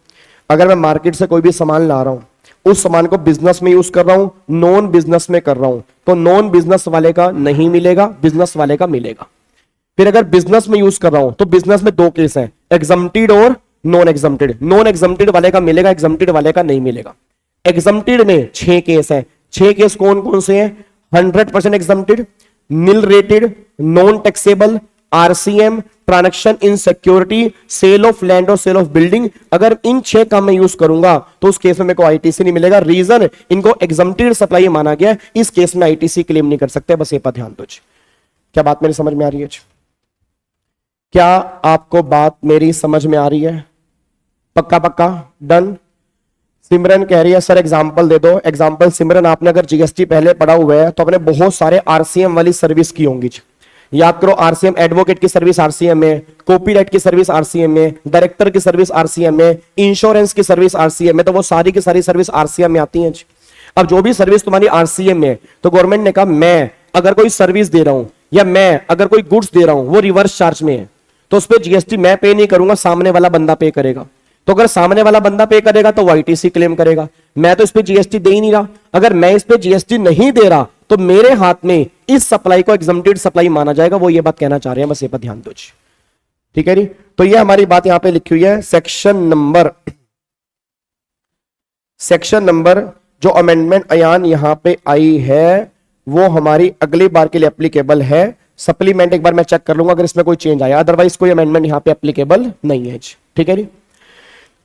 अगर मैं मार्केट से कोई भी सामान ला रहा हूं, उस सामान को बिजनेस में यूज कर रहा हूं, नॉन बिजनेस में कर रहा हूं, तो नॉन बिजनेस वाले का नहीं मिलेगा, बिजनेस वाले का मिलेगा। फिर अगर बिजनेस में यूज कर रहा हूं तो बिजनेस में दो केस हैं, एग्जम्प्टेड और नॉन एग्जम्प्टेड। नॉन एग्जम्प्टेड वाले का मिलेगा, एग्जम्प्टेड वाले का नहीं मिलेगा। एग्जम्प्टेड में 6 केस हैं। 6 केस कौन कौन से हैं? 100% exempted, nil rated, non taxable, RCM, transaction in security, sale of land और सेल ऑफ बिल्डिंग। अगर इन 6 का मैं यूज करूंगा तो उस केस में मेरे को आईटीसी नहीं मिलेगा। रीजन, इनको एग्जम्प्टेड सप्लाई माना गया, इस केस में आईटीसी क्लेम नहीं कर सकते, बस ये पर ध्यान दो। क्या बात मेरी समझ में आ रही है? क्या आपको बात मेरी समझ में आ रही है? पक्का पक्का डन। सिमरन कह रही है सर एग्जांपल दे दो। एग्जांपल सिमरन, आपने अगर जीएसटी पहले पढ़ा हुआ है तो आपने बहुत सारे आरसीएम वाली सर्विस की होंगी। याद करो, आरसीएम एडवोकेट की सर्विस आरसीएम में, कॉपीराइट की सर्विस आरसीएम में, डायरेक्टर की सर्विस आरसीएम में, इंश्योरेंस की सर्विस आरसीएम में, तो वो सारी की सारी सर्विस आरसीएम में आती है। अब जो भी सर्विस तुम्हारी आरसीएम में, तो गवर्नमेंट ने कहा मैं अगर कोई सर्विस दे रहा हूं या मैं अगर कोई गुड्स दे रहा हूं वो रिवर्स चार्ज में है, तो उस पर जीएसटी मैं पे नहीं करूंगा, सामने वाला बंदा पे करेगा। तो अगर सामने वाला बंदा पे करेगा तो वो आईटीसी क्लेम करेगा। मैं तो इस पे जीएसटी दे ही नहीं रहा, अगर मैं इस पे जीएसटी नहीं दे रहा तो मेरे हाथ में इस सप्लाई को एग्जम्प्टेड सप्लाई माना जाएगा। वो ये बात कहना चाह रहे हैं, बस ये पर ध्यान दो। ठीक है जी, तो ये हमारी बात यहां पे लिखी हुई है। सेक्शन नंबर जो अमेंडमेंट अयान यहां पे आई है वो हमारी अगली बार के लिए एप्लीकेबल है। सप्लीमेंट एक बार मैं चेक कर लूंगा अगर इसमें कोई चेंज आया, अदरवाइज कोई अमेंडमेंट यहां पे एप्लीकेबल नहीं है। ठीक है जी,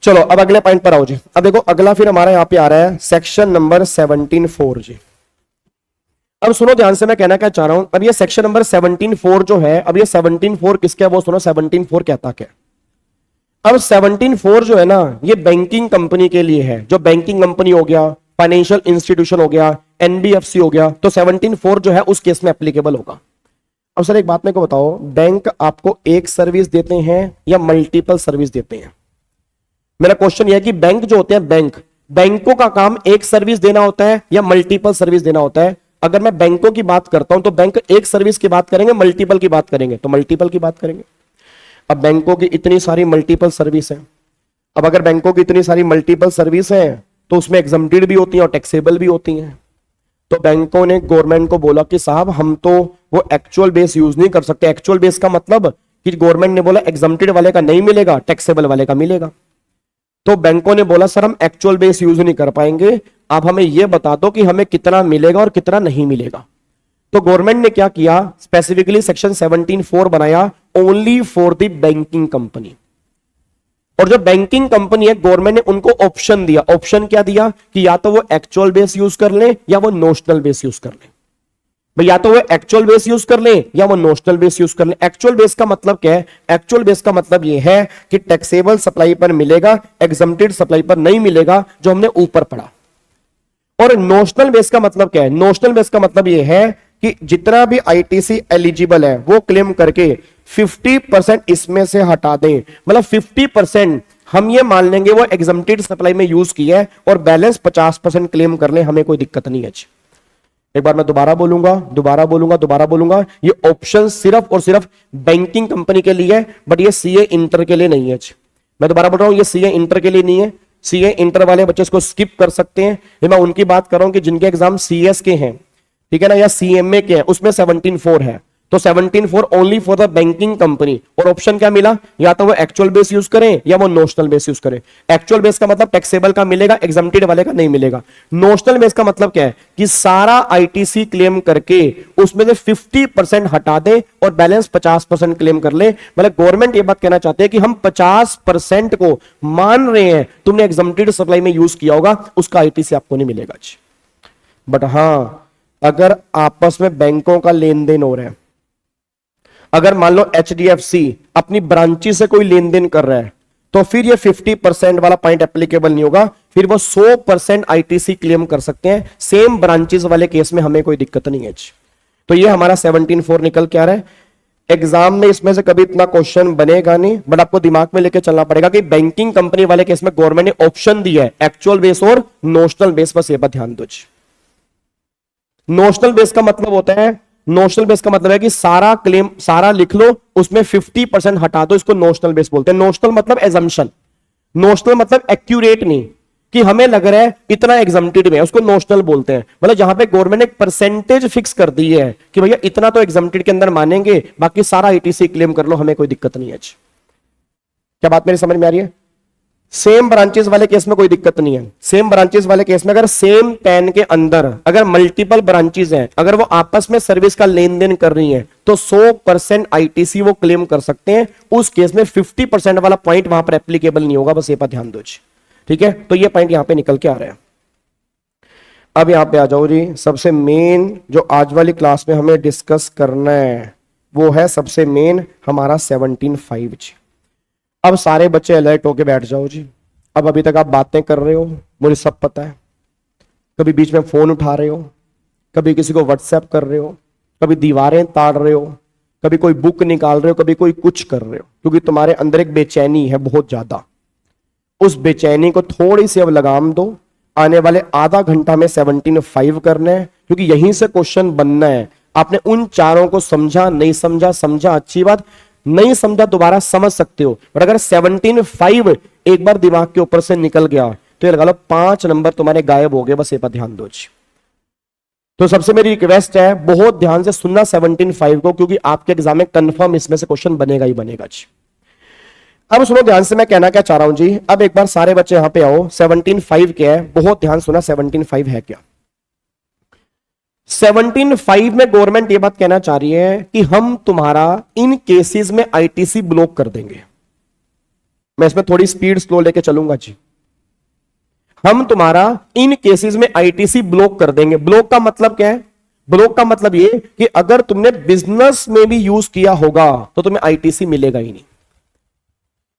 चलो अब अगले पॉइंट पर आओ जी। अब देखो अगला फिर हमारा यहां पे आ रहा है सेक्शन नंबर 17(4) जी। अब सुनो ध्यान से, मैं कहना क्या चाह रहा हूं। अब ये सेक्शन नंबर 17(4) जो है, अब ये 17(4) किसके है वो सुनो। 17(4) कहता क्या? अब 17(4) जो है ना, ये बैंकिंग कंपनी के लिए है। जो बैंकिंग कंपनी हो गया, फाइनेंशियल इंस्टीट्यूशन हो गया, एनबीएफसी हो गया, तो 17(4) जो है उस केस में एप्लीकेबल होगा। अब सर एक बात मेरे को बताओ, बैंक आपको एक सर्विस देते हैं या मल्टीपल सर्विस देते हैं? मेरा क्वेश्चन यह है कि बैंक जो होते हैं, बैंकों का काम एक सर्विस देना होता है या मल्टीपल सर्विस देना होता है? अगर मैं बैंकों की बात करता हूं तो बैंक एक सर्विस की बात करेंगे, मल्टीपल की बात करेंगे तो मल्टीपल की बात करेंगे। अब बैंकों की इतनी सारी मल्टीपल सर्विस है, अब अगर बैंकों की इतनी सारी मल्टीपल सर्विस है तो उसमें एग्जम्प्टेड भी होती हैं और टैक्सेबल भी होती हैं। तो बैंकों ने गवर्नमेंट को बोला कि साहब हम तो वो एक्चुअल बेस यूज नहीं कर सकते। एक्चुअल बेस का मतलब कि गवर्नमेंट ने बोला एग्जम्प्टेड वाले का नहीं मिलेगा, टैक्सेबल वाले का मिलेगा। तो बैंकों ने बोला सर हम एक्चुअल बेस यूज नहीं कर पाएंगे, आप हमें यह बता दो कि हमें कितना मिलेगा और कितना नहीं मिलेगा। तो गवर्नमेंट ने क्या किया, स्पेसिफिकली सेक्शन 17(4) बनाया only for the banking company. और जो बैंकिंग कंपनी है, गवर्नमेंट ने उनको ऑप्शन दिया। ऑप्शन क्या दिया कि या तो वो एक्चुअल बेस यूज कर ले या वो नोशनल बेस यूज कर ले। भाई या तो वो एक्चुअल बेस यूज कर ले या वो नोशनल बेस यूज कर ले। एक्चुअल बेस का मतलब क्या है? एक्चुअल बेस का मतलब ये है कि टैक्सेबल सप्लाई पर मिलेगा, एग्जम्प्टेड सप्लाई पर नहीं मिलेगा, जो हमने ऊपर पढ़ा। और नोशनल बेस का मतलब क्या है? नोशनल बेस का मतलब ये है कि जितना भी आईटीसी एलिजिबल है वो क्लेम करके 50% इसमें से हटा दें। मतलब 50% हम ये मान लेंगे वो एग्जम्प्टेड सप्लाई में यूज किया है और बैलेंस 50% क्लेम कर ले, हमें कोई दिक्कत नहीं है। एक बार मैं दोबारा बोलूंगा, ये ऑप्शन सिर्फ और सिर्फ बैंकिंग कंपनी के लिए है, बट ये सीए इंटर के लिए नहीं है। मैं दोबारा बोल रहा हूं, ये सीए इंटर के लिए नहीं है। सीए इंटर वाले बच्चे इसको स्किप कर सकते हैं। मैं उनकी बात कर रहा हूं कि जिनके एग्जाम सीएस के हैं, ठीक है ना, या सीएमए के हैं, उसमें 17(4) है। तो 17(4) only for the banking company. और ऑप्शन क्या मिला? या तो वो एक्चुअल बेस यूज करें या वो नोशनल बेस यूज करें। एक्चुअल बेस का मतलब टैक्सेबल का मिलेगा, एग्जम्प्टेड वाले का नहीं मिलेगा। नोशनल बेस का मतलब क्या है कि सारा आईटीसी क्लेम करके उसमें से 50% हटा दे और बैलेंस 50% क्लेम कर ले। मतलब गवर्नमेंट ये बात कहना चाहते हैं कि हम 50% को मान रहे हैं तुमने एग्जम्प्टेड सप्लाई में यूज किया होगा, उसका आईटीसी आपको नहीं मिलेगा। बट हां, अगर आपस में बैंकों का लेन देन हो रहा है, अगर मान लो HDFC अपनी ब्रांची से कोई लेन देन कर रहा है तो फिर ये 50% वाला पॉइंट एप्लीकेबल नहीं होगा, फिर वो 100% ITC क्लेम कर सकते हैं। सेम ब्रांचेस वाले केस में हमें कोई दिक्कत नहीं है। तो ये हमारा 17.4 निकल के आ रहा है। एग्जाम में इसमें से कभी इतना क्वेश्चन बनेगा नहीं, बट आपको दिमाग में लेके चलना पड़ेगा कि बैंकिंग कंपनी वाले केस में गवर्नमेंट ने ऑप्शन दिया है एक्चुअल बेस और नोशनल बेस, बस ये बात ध्यान दो। नोशनल बेस का मतलब होता है, नोशनल बेस का मतलब है कि सारा क्लेम सारा लिख लो, उसमें 50% हटा दो, इसको नोशनल बेस बोलते हैं। नोशनल मतलब एजम्पशन, नोशनल मतलब एक्यूरेट नहीं कि हमें लग रहा है इतना एग्जम्प्टेड में, उसको नोशनल बोलते हैं। मतलब जहां पे गवर्नमेंट ने एक परसेंटेज फिक्स कर दी है कि भैया इतना तो एग्जम्प्टेड के अंदर मानेंगे, बाकी सारा ITC क्लेम कर लो, हमें कोई दिक्कत नहीं है। क्या बात मेरी समझ में आ रही है? सेम ब्रांचेस वाले केस में कोई दिक्कत नहीं है। सेम ब्रांचेस वाले केस में अगर सेम पैन के अंदर अगर मल्टीपल ब्रांचेस हैं, अगर वो आपस में सर्विस का लेन देन कर रही हैं, तो 100% ITC वो क्लेम कर सकते हैं। उस केस में 50% वाला पॉइंट वहां पर एप्लीकेबल नहीं होगा, बस ये पर ध्यान दो। ठीक है, तो ये पॉइंट यहां पे निकल के आ रहे हैं। अब यहां पे आ जाओ जी, सबसे मेन जो आज वाली क्लास में हमें डिस्कस करना है वो है सबसे मेन हमारा 17.5 जी। अब सारे बच्चे अलर्ट होके बैठ जाओ जी। अब अभी तक आप बातें कर रहे हो, मुझे सब पता है। कभी बीच में फोन उठा रहे हो, कभी किसी को व्हाट्सएप कर रहे हो, कभी दीवारें ताड़ रहे हो, कभी कोई बुक निकाल रहे हो, कभी कोई कुछ कर रहे हो, क्योंकि तुम्हारे अंदर एक बेचैनी है बहुत ज्यादा। उस बेचैनी को थोड़ी सी अब लगाम दो। आने वाले आधा घंटा में 17.5 करना है, क्योंकि यहीं से क्वेश्चन बनना है। आपने उन चारों को समझा, नहीं समझा, समझा अच्छी बात, नहीं समझा दोबारा समझ सकते हो, बट अगर 17.5 एक बार दिमाग के ऊपर से निकल गया तो ये लगा लो 5 नंबर तुम्हारे गायब हो गए, बस ये पर ध्यान दो जी। तो सबसे मेरी रिक्वेस्ट है, बहुत ध्यान से सुनना 17.5 को, क्योंकि आपके एग्जाम में कंफर्म इसमें से क्वेश्चन बनेगा ही बनेगा जी। अब सुनो ध्यान से मैं कहना क्या चाह रहा हूं जी। अब एक बार सारे बच्चे यहां पे आओ। 17.5 क्या है, बहुत ध्यान सुना। 17.5 है क्या? 17.5 में गवर्नमेंट ये बात कहना चाह रही है कि हम तुम्हारा इन केसेस में ITC ब्लॉक कर देंगे। मैं इसमें थोड़ी स्पीड स्लो लेके चलूंगा जी। हम तुम्हारा इन केसेस में ITC ब्लॉक कर देंगे। ब्लॉक का मतलब क्या है? ब्लॉक का मतलब ये कि अगर तुमने बिजनेस में भी यूज किया होगा तो तुम्हें ITC मिलेगा ही नहीं।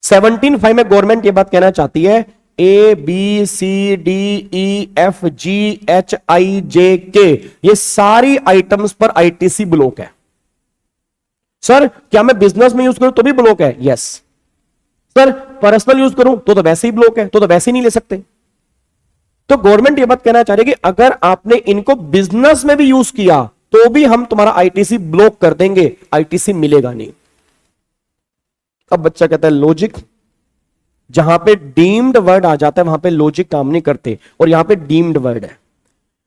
17.5 में गवर्नमेंट ये बात कहना चाहती है ABCDEFGHIJK ये सारी आइटम्स पर ITC ब्लॉक है। सर क्या मैं बिजनेस में यूज करूं तो भी ब्लॉक है? यस। सर पर्सनल यूज करूं तो वैसे ही ब्लॉक है, तो वैसे ही नहीं ले सकते। तो गवर्नमेंट ये बात कहना चाह रही है कि अगर आपने इनको बिजनेस में भी यूज किया तो भी हम तुम्हारा ITC ब्लॉक कर देंगे, ITC मिलेगा नहीं। अब बच्चा कहता है लॉजिक, जहां पे डीम्ड वर्ड आ जाता है वहां पे लॉजिक काम नहीं करते, और यहां पे डीम्ड वर्ड है।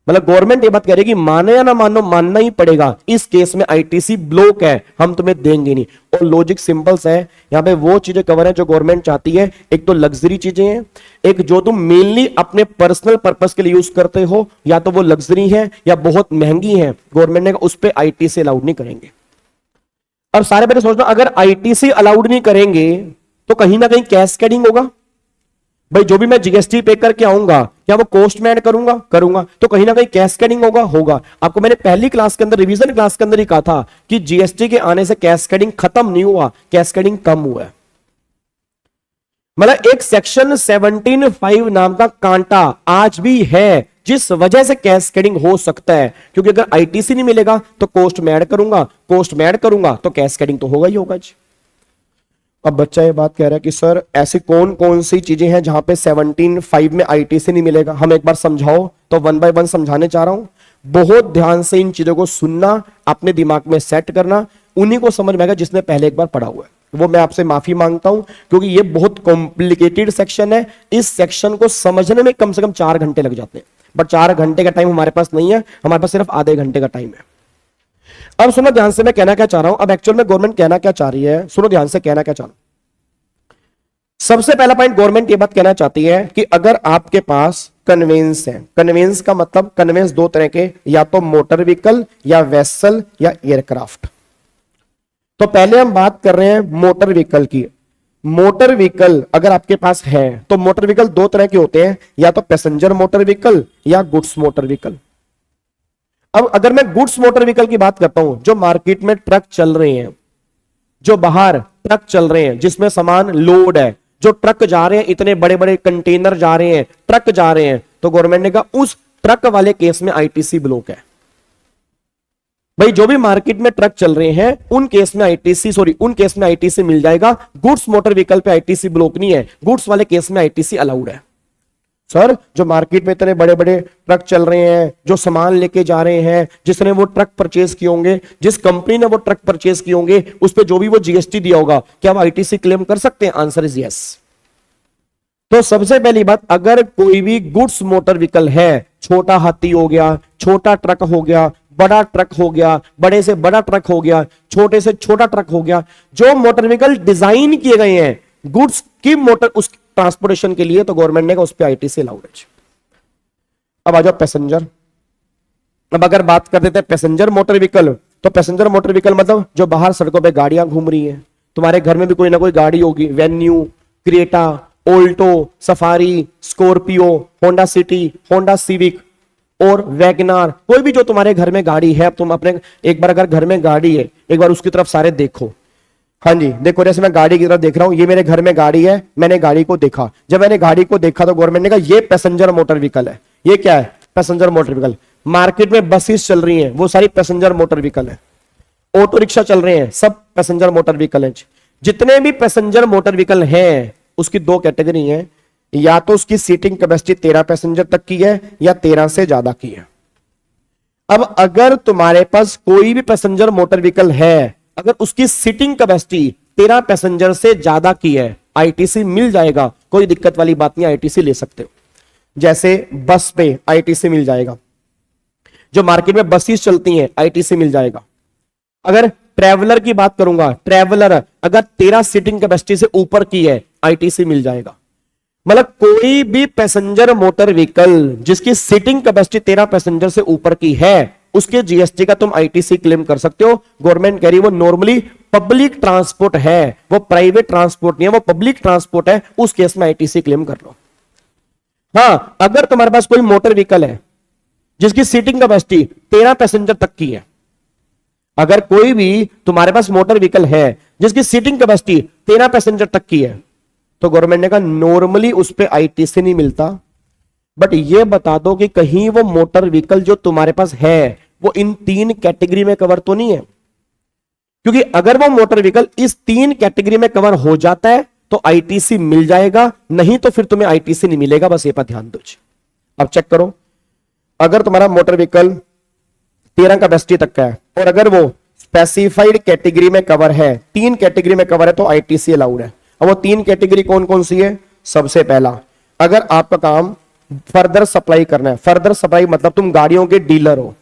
मतलब गवर्नमेंट ये बात कह रही है कि माने या ना मानो, मानना ही पड़ेगा। इस केस में ITC ब्लॉक है, हम तुम्हें देंगे नहीं। और लॉजिक सिंपल है, यहां पे वो चीजें कवर है जो गवर्नमेंट चाहती है। एक तो लग्जरी चीजें हैं, एक जो तुम मेनली अपने पर्सनल पर्पस के लिए यूज करते हो, या तो वो लग्जरी है या बहुत महंगी है, गवर्नमेंट ने उस पर ITC अलाउड नहीं करेंगे। और सारे बच्चे सोचना, अगर ITC अलाउड नहीं करेंगे तो कहीं ना कहीं कैस्केडिंग होगा। भाई जो भी मैं GST पे करके आऊंगा, क्या वो कॉस्ट में ऐड करूंगा? करूंगा। तो कहीं ना कहीं कैस्केडिंग होगा। आपको मैंने पहली क्लास के अंदर, रिवीजन क्लास के अंदर ही कहा था कि GST के आने से कैस्केडिंग खत्म नहीं हुआ, कैस्केडिंग कम हुआ है। मतलब एक सेक्शन 17.5 नाम का कांटा आज भी है, जिस वजह से कैस्केडिंग हो सकता है, क्योंकि अगर ITC नहीं मिलेगा तो कॉस्ट में ऐड करूंगा, कॉस्ट में ऐड करूंगा तो कैस्केडिंग तो होगा ही होगा जी। अब बच्चा ये बात कह रहा है कि सर ऐसी कौन कौन सी चीजें हैं जहां पे 17.5 में ITC नहीं मिलेगा, हम एक बार समझाओ। तो 1 बाय 1 समझाने चाह रहा हूं। बहुत ध्यान से इन चीजों को सुनना, अपने दिमाग में सेट करना, उन्हीं को समझ में आएगा जिसने पहले एक बार पढ़ा हुआ है। वो मैं आपसे माफी मांगता हूं, क्योंकि ये बहुत कॉम्प्लिकेटेड सेक्शन है। इस सेक्शन को समझने में कम से कम 4 घंटे लग जाते हैं, बट 4 घंटे का टाइम हमारे पास नहीं है, हमारे पास सिर्फ आधे घंटे का टाइम है। अब सुनो ध्यान से, मैं कहना क्या चाह रहा हूं। अब एक्चुअल में गवर्नमेंट कहना क्या चाह रही है, सुनो ध्यान से कहना क्या चाह रहा हूं। सबसे पहला पॉइंट, गवर्नमेंट ये बात कहना चाहती है कि अगर आपके पास कन्वेंस है, कन्वेंस का मतलब कन्वेंस 2 तरह के, या तो मोटर व्हीकल या वेसल या एयरक्राफ्ट। तो पहले हम बात कर रहे हैं मोटर व्हीकल की। मोटर व्हीकल अगर आपके पास है तो मोटर व्हीकल 2 तरह के होते हैं, या तो पैसेंजर मोटर व्हीकल या गुड्स मोटर व्हीकल। अब अगर मैं गुड्स मोटर व्हीकल की बात करता हूं, जो मार्केट में ट्रक चल रहे हैं, जो बाहर ट्रक चल रहे हैं जिसमें सामान लोड है, जो ट्रक जा रहे हैं, इतने बड़े बड़े कंटेनर जा रहे हैं, ट्रक जा रहे हैं, तो गवर्नमेंट ने कहा उस ट्रक वाले केस में आईटीसी ब्लॉक है। भाई जो भी मार्केट में ट्रक चल रहे हैं उन केस में आईटीसी मिल जाएगा। गुड्स मोटर व्हीकल पे आईटीसी ब्लॉक नहीं है, गुड्स वाले केस में आईटीसी अलाउड है। सर जो मार्केट में इतने बड़े बड़े ट्रक चल रहे हैं, जो सामान लेके जा रहे हैं, जिसने वो ट्रक परचेज किए होंगे, जिस कंपनी ने वो ट्रक परचेज किए होंगे, उस पर जो भी वो जीएसटी दिया होगा, क्या वो आईटीसी क्लेम कर सकते हैं? Answer is yes. तो सबसे पहली बात, अगर कोई भी गुड्स मोटर व्हीकल है, छोटा हाथी हो गया, छोटा ट्रक हो गया, बड़ा ट्रक हो गया, बड़े से बड़ा ट्रक हो गया, छोटे से छोटा ट्रक हो गया, जो मोटर व्हीकल डिजाइन किए गए हैं गुड्स की मोटर उस ट्रांसपोर्टेशन के लिए, तो गवर्नमेंट ने कहा उस पर आईटीसी अलाउड है। अब आ जाओ पैसेंजर। अब अगर बात कर देते हैं पैसेंजर मोटर व्हीकल, तो पैसेंजर मोटर व्हीकल मतलब जो बाहर सड़कों पे गाड़ियां घूम रही हैं, तुम्हारे घर में भी कोई ना कोई गाड़ी होगी, venue, Creta, Alto, safari, Scorpio, Honda city, Honda civic और वैगनार, कोई भी जो तुम्हारे घर में गाड़ी है। तुम अपने एक बार अगर घर में गाड़ी है, एक बार उसकी तरफ सारे देखो। हाँ जी देखो, जैसे मैं गाड़ी की तरफ देख रहा हूं, ये मेरे घर में गाड़ी है, मैंने गाड़ी को देखा। जब मैंने गाड़ी को देखा तो गवर्नमेंट ने कहा ये पैसेंजर मोटर व्हीकल है। ये क्या है? Passenger motor vehicle. मार्केट में बसेस चल रही हैं, वो सारी पैसेंजर मोटर व्हीकल है। ऑटो रिक्शा चल रहे हैं, सब पैसेंजर मोटर व्हीकल है। जितने भी पैसेंजर मोटर व्हीकल हैं उसकी दो कैटेगरी है, या तो उसकी सीटिंग कैपेसिटी 13 पैसेंजर तक की है या 13 से ज्यादा की है। अब अगर तुम्हारे पास कोई भी पैसेंजर मोटर व्हीकल है, अगर उसकी सीटिंग कैपेसिटी 13 पैसेंजर से ज्यादा की है, आईटीसी मिल जाएगा, कोई दिक्कत वाली बात नहीं, आईटीसी ले सकते हो। जैसे बस पे आईटीसी मिल जाएगा, जो मार्केट में बसेस चलती हैं आईटीसी मिल जाएगा। अगर ट्रैवलर की बात करूंगा, ट्रैवलर अगर 13 सीटिंग कैपेसिटी से ऊपर की है, आईटीसी मिल जाएगा। मतलब कोई भी पैसेंजर मोटर व्हीकल जिसकी सीटिंग कैपेसिटी 13 पैसेंजर से ऊपर की है, उसके जीएसटी का तुम आईटीसी क्लेम कर सकते हो। गवर्नमेंट कह रही है वो नॉर्मली पब्लिक ट्रांसपोर्ट है, वो प्राइवेट ट्रांसपोर्ट नहीं है, वो पब्लिक ट्रांसपोर्ट है, उस केस में आईटीसी क्लेम कर लो। हां, अगर तुम्हारे पास कोई मोटर व्हीकल है जिसकी सीटिंग कैपेसिटी 13 पैसेंजर तक की है, अगर कोई भी तुम्हारे पास मोटर व्हीकल है जिसकी सीटिंग कैपेसिटी 13 पैसेंजर तक की है, तो गवर्नमेंट ने कहा नॉर्मली उस पे आईटीसी नहीं मिलता। बट ये बता दो कि कहीं वो मोटर व्हीकल जो तुम्हारे पास है वो इन 3 कैटेगरी में कवर तो नहीं है, क्योंकि अगर वो मोटर व्हीकल इस 3 कैटेगरी में कवर हो जाता है तो आईटीसी मिल जाएगा, नहीं तो फिर तुम्हें आईटीसी नहीं मिलेगा। बस ये पर ध्यान दो। अब चेक करो, अगर तुम्हारा मोटर व्हीकल 13 कैपेसिटी तक का है और अगर वो स्पेसिफाइड कैटेगरी में कवर है, 3 कैटेगरी में कवर है, तो आईटीसी अलाउड है। अब वो 3 कैटेगरी कौन कौन सी है? सबसे पहला, अगर आपका काम फर्दर सप्लाई करना है, फर्दर सप्लाई मतलब तुम गाड़ियों के डीलर हो।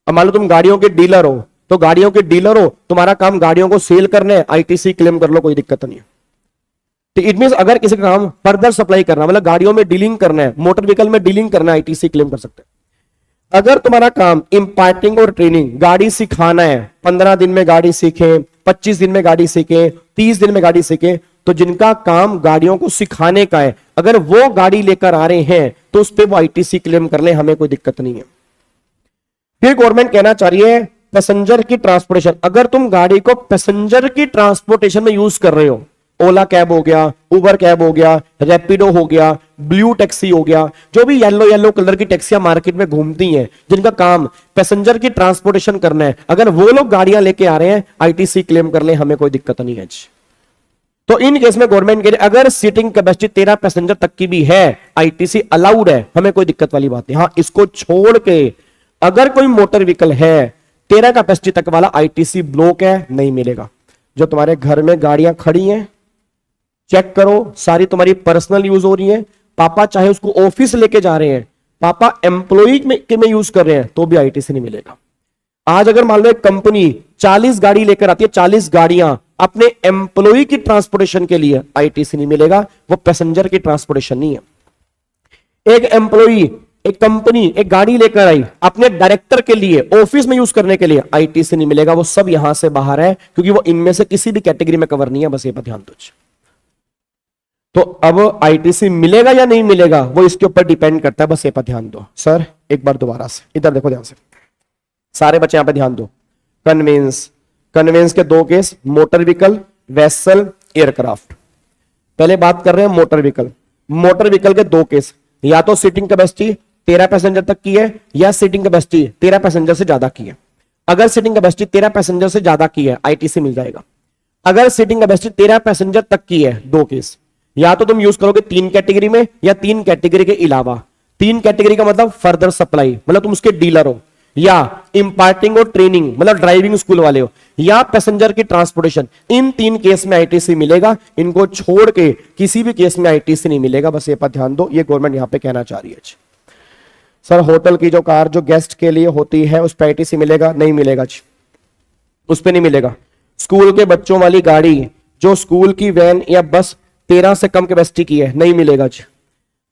अब मान लो तुम गाड़ियों के डीलर हो, तो गाड़ियों के डीलर हो, तुम्हारा काम गाड़ियों को सेल करना है, आईटीसी क्लेम कर लो, कोई दिक्कत नहीं है। तो इट मींस अगर किसी का काम फर्दर सप्लाई करना मतलब गाड़ियों में डीलिंग करना है, मोटर व्हीकल में डीलिंग करना है, आईटीसी क्लेम कर सकते हैं। अगर तुम्हारा काम इंपार्टिंग और ट्रेनिंग, गाड़ी सिखाना है, 15 दिन में गाड़ी सीखे, 25 दिन में गाड़ी सीखे, 30 दिन में गाड़ी सीखे, तो जिनका काम गाड़ियों को सिखाने का है, अगर वो गाड़ी लेकर आ रहे हैं तो उस पर वो आईटीसी क्लेम कर ले, हमें कोई दिक्कत नहीं है। फिर गवर्नमेंट कहना चाह रही है पैसेंजर की ट्रांसपोर्टेशन, अगर तुम गाड़ी को पैसेंजर की ट्रांसपोर्टेशन में यूज कर रहे हो, ओला कैब हो गया, उबर कैब हो गया, रैपिडो हो गया, ब्लू टैक्सी हो गया, जो भी येलो कलर की टैक्सियां मार्केट में घूमती हैं जिनका काम पैसेंजर की ट्रांसपोर्टेशन करना है, अगर वो लोग गाड़ियां लेके आ रहे हैं, आईटीसी क्लेम कर ले, हमें कोई दिक्कत नहीं है। तो इन केस में गवर्नमेंट कह रही है अगर सीटिंग कैपेसिटी 13 पैसेंजर तक की भी है, आईटीसी अलाउड है, हमें कोई दिक्कत वाली बात नहीं। हाँ, इसको छोड़ के अगर कोई मोटर व्हीकल है 13 कैपेसिटी तक वाला, आईटीसी ब्लॉक है, नहीं मिलेगा। जो तुम्हारे घर में गाड़ियां खड़ी हैं, चेक करो, सारी तुम्हारी पर्सनल यूज हो रही है, पापा चाहे उसको ऑफिस लेके जा रहे हैं, पापा एम्प्लॉई में यूज कर रहे हैं, तो भी आईटीसी नहीं मिलेगा। आज अगर मान लो एक कंपनी 40 गाड़ी लेकर आती है, 40 गाड़ियां अपने एम्प्लॉई की ट्रांसपोर्टेशन के लिए, आईटीसी नहीं मिलेगा, वो पैसेंजर की ट्रांसपोर्टेशन नहीं है। एक एम्प्लॉई, एक कंपनी एक गाड़ी लेकर आई अपने डायरेक्टर के लिए, ऑफिस में यूज करने के लिए, आईटीसी नहीं मिलेगा, वो सब यहां से बाहर है, क्योंकि वो इनमें से किसी भी कैटेगरी में कवर नहीं है। बस ये पर ध्यान दो। तो अब आईटीसी मिलेगा या नहीं मिलेगा, वो इसके ऊपर डिपेंड करता है, बस ये पर ध्यान दो। सर एक बार दोबारा से इधर देखो ध्यान से, सारे बच्चे यहां पे ध्यान दो। कन्विंस, कन्वेंस के दो case, motor vehicle, vessel, aircraft. पहले बात कर रहे हैं मोटर व्हीकल। मोटर व्हीकल के दो केस, या तो सीटिंग कैपेसिटी 13 पैसेंजर तक की है या सीटिंग कैपेसिटी 13 पैसेंजर से ज्यादा की है। अगर सीटिंग कैपेसिटी 13 पैसेंजर से ज्यादा की है आईटीसी मिल जाएगा। अगर सीटिंग कैपेसिटी 13 पैसेंजर तक की है, दो केस, या तो तुम यूज करोगे 3 कैटेगरी में या 3 कैटेगरी के अलावा। 3 कैटेगरी का मतलब फर्दर सप्लाई, मतलब तुम उसके डीलर हो, या इंपार्टिंग और ट्रेनिंग मतलब ड्राइविंग स्कूल वाले हो, या पैसेंजर की ट्रांसपोर्टेशन। इन 3 केस में आईटीसी मिलेगा, इनको छोड़ के किसी भी केस में आईटीसी नहीं मिलेगा। बस ये पर ध्यान दो, ये गवर्नमेंट यहां पे कहना चाह रही है। सर होटल की जो कार जो गेस्ट के लिए होती है उस पर आईटीसी मिलेगा? नहीं मिलेगा जी, उस पर नहीं मिलेगा। स्कूल के बच्चों वाली गाड़ी जो स्कूल की वैन या बस 13 से कम कैपेसिटी की है, नहीं मिलेगा जी,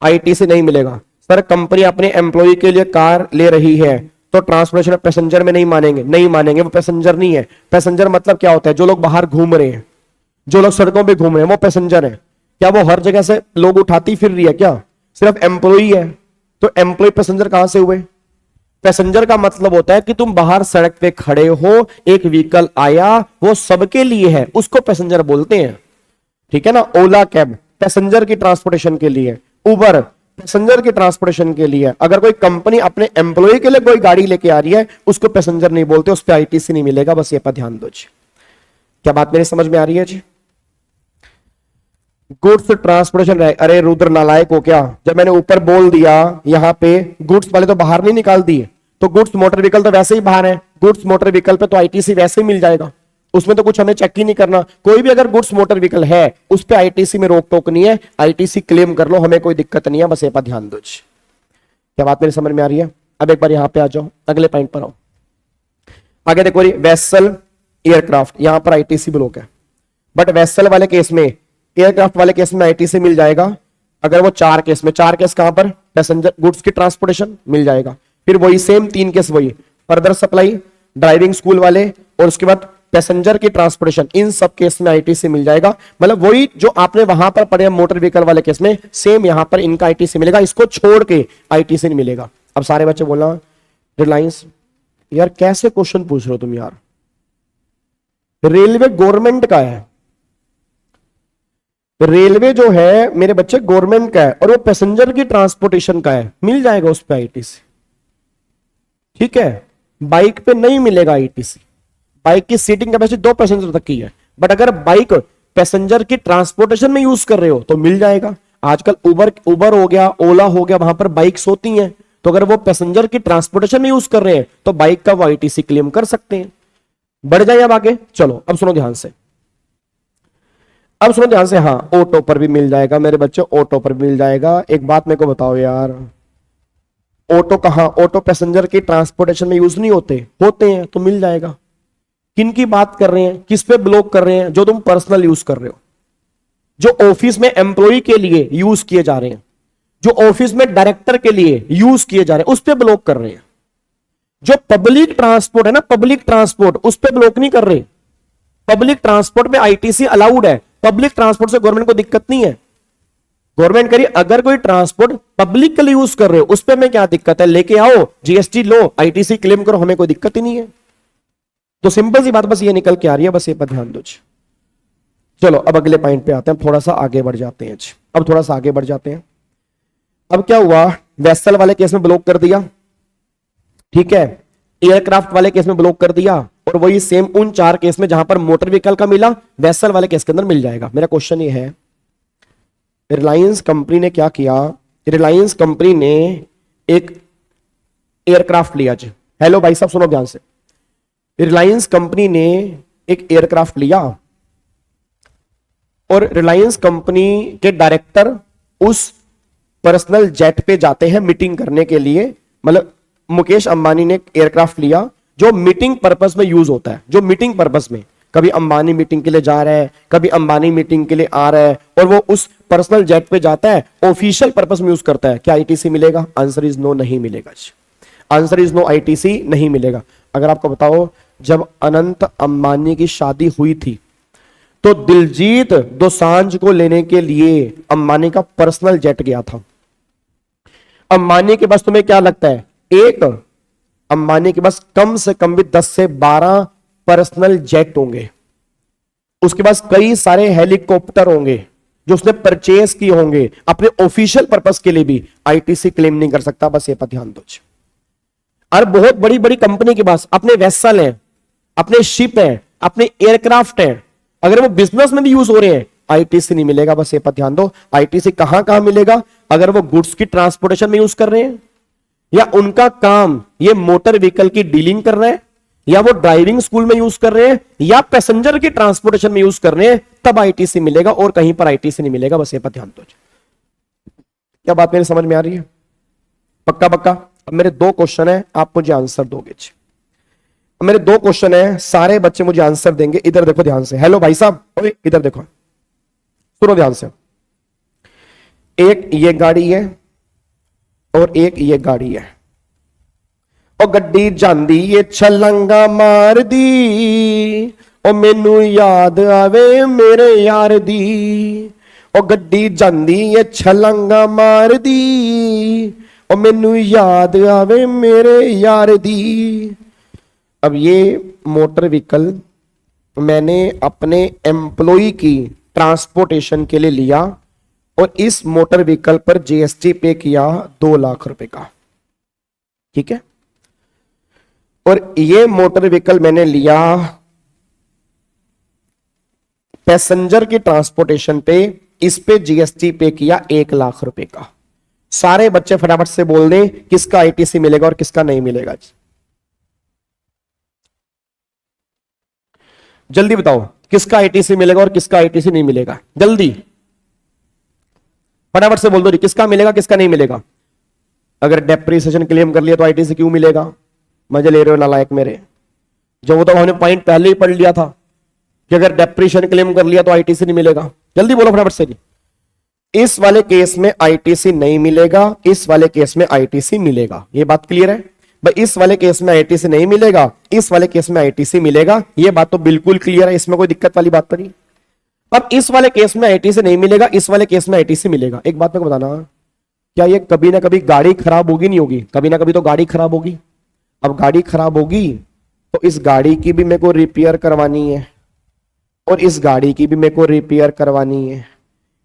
आईटीसी नहीं मिलेगा। सर कंपनी अपने एम्प्लॉय के लिए कार ले रही है तो ट्रांसपोर्टेशन पैसेंजर में नहीं मानेंगे? नहीं मानेंगे, वो पैसेंजर नहीं है। पैसेंजर मतलब क्या होता है? जो लोग बाहर घूम रहे हैं, जो लोग सड़कों पे घूम रहे हैं, वो पैसेंजर है। क्या वो हर जगह से लोग उठाती फिर रही है क्या? सिर्फ एम्प्लॉय है, तो एम्प्लॉय पैसेंजर कहां से हुए? पैसेंजर का मतलब होता है कि तुम बाहर सड़क पे खड़े हो, एक व्हीकल आया, वो सबके लिए है, उसको पैसेंजर बोलते हैं। ठीक है ना? ओला कैब पैसेंजर की ट्रांसपोर्टेशन के लिए, उबर पैसेंजर की ट्रांसपोर्टेशन के लिए। अगर कोई कंपनी अपने एम्प्लॉय के लिए कोई गाड़ी लेके आ रही है, उसको पैसेंजर नहीं बोलते, उस पर आईटीसी नहीं मिलेगा। बस ये पर ध्यान दो जी। क्या बात मेरी समझ में आ रही है जी? गुड्स ट्रांसपोर्टेशन, अरे रुद्र नालायक हो क्या? जब मैंने ऊपर बोल दिया यहां पे गुड्स वाले तो बाहर नहीं निकाल दिए, तो गुड्स मोटर व्हीकल तो वैसे ही बाहर है। गुड्स मोटर व्हीकल पे तो आईटीसी वैसे ही मिल जाएगा, उसमें तो कुछ हमें चेक ही नहीं करना। कोई भी अगर गुड्स मोटर व्हीकल है उस पे आईटीसी में रोक टोक नहीं है, आईटीसी क्लेम कर लो, हमें कोई दिक्कत नहीं है। बस ये पर ध्यान दो। क्या बात मेरी समझ में आ रही है? अब एक बार यहां पे आ जाओ, अगले पॉइंट पर आओ। आगे देखो, वेसल एयरक्राफ्ट, यहां पर आईटीसी ब्लॉक है, बट वेसल वाले केस में, एयरक्राफ्ट वाले केस में आईटीसी मिल जाएगा। अगर वो 4 केस में, 4 केस कहां पर? पैसेंजर गुड्स की ट्रांसपोर्टेशन मिल जाएगा। फिर वही सेम 3 केस, वही फर्दर सप्लाई, ड्राइविंग स्कूल वाले, और उसके बाद पैसेंजर की ट्रांसपोर्टेशन, इन सब केस में आईटीसी मिल जाएगा। मतलब वही जो आपने वहां पर पढ़े मोटर व्हीकल वाले केस में, सेम यहां पर इनका आईटीसी मिलेगा, इसको छोड़ के आईटीसी नहीं मिलेगा। अब सारे बच्चे बोलना रिलायंस, यार कैसे क्वेश्चन पूछ रहे हो तुम यार? रेलवे गवर्नमेंट का है, रेलवे जो है मेरे बच्चे गवर्नमेंट का है, और वो पैसेंजर की ट्रांसपोर्टेशन का है, मिल जाएगा उस पर आईटीसी। ठीक है, बाइक पे नहीं मिलेगा आईटीसी। बाइक की सीटिंग कैपेसिटी 2 पैसेंजर तक की है, बट अगर बाइक पैसेंजर की ट्रांसपोर्टेशन में यूज कर रहे हो तो मिल जाएगा। आजकल उबर हो गया, ओला हो गया, वहां पर बाइक्स होती हैं, तो अगर वो पैसेंजर की ट्रांसपोर्टेशन में यूज कर रहे हैं तो बाइक का वो आईटीसी क्लेम कर सकते हैं। बढ़ जाए अब आगे, चलो अब सुनो ध्यान से, अब सुनो ध्यान से। हाँ, ऑटो पर भी मिल जाएगा मेरे बच्चे, ऑटो पर भी मिल जाएगा। एक बात मेरे को बताओ यार, ऑटो कहां? ऑटो पैसेंजर की ट्रांसपोर्टेशन में यूज नहीं होते? होते हैं, तो मिल जाएगा। किन की बात कर रहे हैं, किस पे ब्लॉक कर रहे हैं? जो तुम पर्सनल यूज कर रहे हो, जो ऑफिस में एम्प्लॉय के लिए यूज किए जा रहे हैं, जो ऑफिस में डायरेक्टर के लिए यूज किए जा रहे हैं, उस पे ब्लॉक कर रहे हैं। जो पब्लिक ट्रांसपोर्ट है ना, पब्लिक ट्रांसपोर्ट, उस पे ब्लॉक नहीं कर रहे। पब्लिक ट्रांसपोर्ट में आईटीसी अलाउड है, पब्लिक ट्रांसपोर्ट से गवर्नमेंट को दिक्कत नहीं है। गवर्नमेंट करिए, अगर कोई ट्रांसपोर्ट पब्लिक के लिए यूज कर रहे हो उस पे में क्या दिक्कत है? लेके आओ, जीएसटी लो, आईटीसी क्लेम करो, हमें कोई दिक्कत ही नहीं है। तो सिंपल सी बात बस ये निकल के आ रही है, बस ये पर ध्यान दो। चलो अब अगले पॉइंट पे आते हैं, थोड़ा सा आगे बढ़ जाते हैं। अब थोड़ा सा आगे बढ़ जाते हैं। अब क्या हुआ, वेसल वाले केस में ब्लॉक कर दिया, ठीक है, एयरक्राफ्ट वाले केस में ब्लॉक कर दिया, और वही सेम उन 4 केस में जहां पर मोटर व्हीकल का मिला, वेसल वाले केस के अंदर मिल जाएगा। मेरा क्वेश्चन ये है, रिलायंस कंपनी ने क्या किया? रिलायंस कंपनी ने एक एयरक्राफ्ट लिया जी। हेलो भाई साहब सुनो ध्यान से, रिलायंस कंपनी ने एक एयरक्राफ्ट लिया, और रिलायंस कंपनी के डायरेक्टर उस पर्सनल जेट पे जाते हैं मीटिंग करने के लिए। मतलब मुकेश अंबानी ने एयरक्राफ्ट लिया जो मीटिंग पर्पस में यूज होता है, जो मीटिंग पर्पस में, कभी अंबानी मीटिंग के लिए जा रहा है, कभी अंबानी मीटिंग के लिए आ रहा है, और वो उस पर्सनल जेट पे जाता है, ऑफिशियल पर्पस में यूज करता है। क्या आईटीसी मिलेगा? आंसर इज नो, नहीं मिलेगा। आंसर इज नो, आईटीसी नहीं मिलेगा। अगर आपको बताओ, जब अनंत अंबानी की शादी हुई थी तो दिलजीत दोसांझ को लेने के लिए अंबानी का पर्सनल जेट गया था। अंबानी के पास तुम्हें क्या लगता है, एक अंबानी के पास कम से कम भी 10 से 12 पर्सनल जेट होंगे, उसके पास कई सारे हेलीकॉप्टर होंगे जो उसने परचेज किए होंगे अपने ऑफिशियल पर्पस के लिए भी, आईटीसी क्लेम नहीं कर सकता। बस ये पर ध्यान दो। और बहुत बड़ी बड़ी कंपनी के पास अपने वेसल हैं, अपने शिप हैं, अपने एयरक्राफ्ट हैं, अगर वो बिजनेस में भी यूज हो रहे हैं, आईटीसी नहीं मिलेगा। बस ये पर ध्यान दो। आईटीसी कहां कहां मिलेगा? अगर वो गुड्स की ट्रांसपोर्टेशन में यूज कर रहे हैं, या उनका काम ये मोटर व्हीकल की डीलिंग कर रहे हैं, या वो ड्राइविंग स्कूल में यूज कर रहे हैं, या पैसेंजर की ट्रांसपोर्टेशन में यूज कर रहे हैं, तब आईटीसी मिलेगा, और कहीं पर आईटीसी नहीं मिलेगा। बस ये पर ध्यान दो। क्या बात मेरी समझ में आ रही है? पक्का पक्का। अब मेरे 2 क्वेश्चन है, आप मुझे आंसर दोगे। अब मेरे 2 क्वेश्चन है, सारे बच्चे मुझे आंसर देंगे। इधर देखो ध्यान से। हेलो भाई साहब, इधर देखो, सुनो ध्यान से। एक ये गाड़ी है और एक ये गाड़ी है, और गड्डी जांदी ये छलंगा मार दी, और मैनू याद आवे मेरे यार दी। और गड्डी जांदी ये छलंगा मार दी, और मैनू याद आवे मेरे यार दी। अब ये मोटर व्हीकल मैंने अपने एम्प्लॉय की ट्रांसपोर्टेशन के लिए लिया, और इस मोटर व्हीकल पर जीएसटी पे किया 2 लाख रुपए का, ठीक है। और ये मोटर व्हीकल मैंने लिया पैसेंजर की ट्रांसपोर्टेशन पे, इस पे जीएसटी पे किया 1 लाख रुपए का। सारे बच्चे फटाफट से बोल दें किसका आईटीसी मिलेगा और किसका नहीं मिलेगा। जल्दी बताओ किसका आईटीसी मिलेगा और किसका आईटीसी नहीं मिलेगा, जल्दी फटाफट से बोल दो, किसका मिलेगा किसका नहीं मिलेगा। अगर डेप्रिसिएशन क्लेम कर लिया तो आईटीसी क्यों मिलेगा? मजे ले रहे हो नालायक मेरे। जो वो तो हमने पॉइंट पहले ही पढ़ लिया था कि अगर डेप्रिसिएशन क्लेम कर लिया तो आईटीसी नहीं मिलेगा। जल्दी बोलो फटाफट से। इस वाले केस में आईटीसी नहीं मिलेगा, इस वाले केस में आईटीसी मिलेगा। ये बात क्लियर है भाई? इस वाले केस में आईटीसी नहीं मिलेगा, इस वाले केस में आईटीसी मिलेगा। ये बात तो बिल्कुल क्लियर है, इसमें कोई दिक्कत वाली बात तो नहीं। अब इस वाले केस में आईटीसी नहीं मिलेगा, इस वाले केस में आईटीसी मिलेगा। एक बात मेरे को बताना, क्या ये कभी ना कभी गाड़ी खराब होगी? नहीं होगी? कभी ना कभी तो गाड़ी खराब होगी। अब गाड़ी खराब होगी तो इस गाड़ी की भी मेरे को रिपेयर करवानी है, और इस गाड़ी की भी मेरे को रिपेयर करवानी है,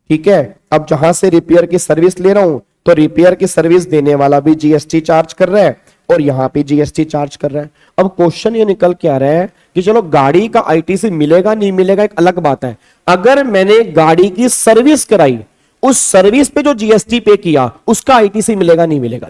ठीक है। अब जहां से रिपेयर की सर्विस ले रहा हूं, तो रिपेयर की सर्विस देने वाला भी जीएसटी चार्ज कर रहा है, और यहां पे जीएसटी चार्ज कर रहा है। अब क्वेश्चन ये निकल के आ रहा है कि चलो गाड़ी का आईटीसी मिलेगा नहीं मिलेगा एक अलग बात है, अगर मैंने गाड़ी की सर्विस कराई, उस सर्विस पे जो जीएसटी पे किया उसका आईटीसी मिलेगा नहीं मिलेगा?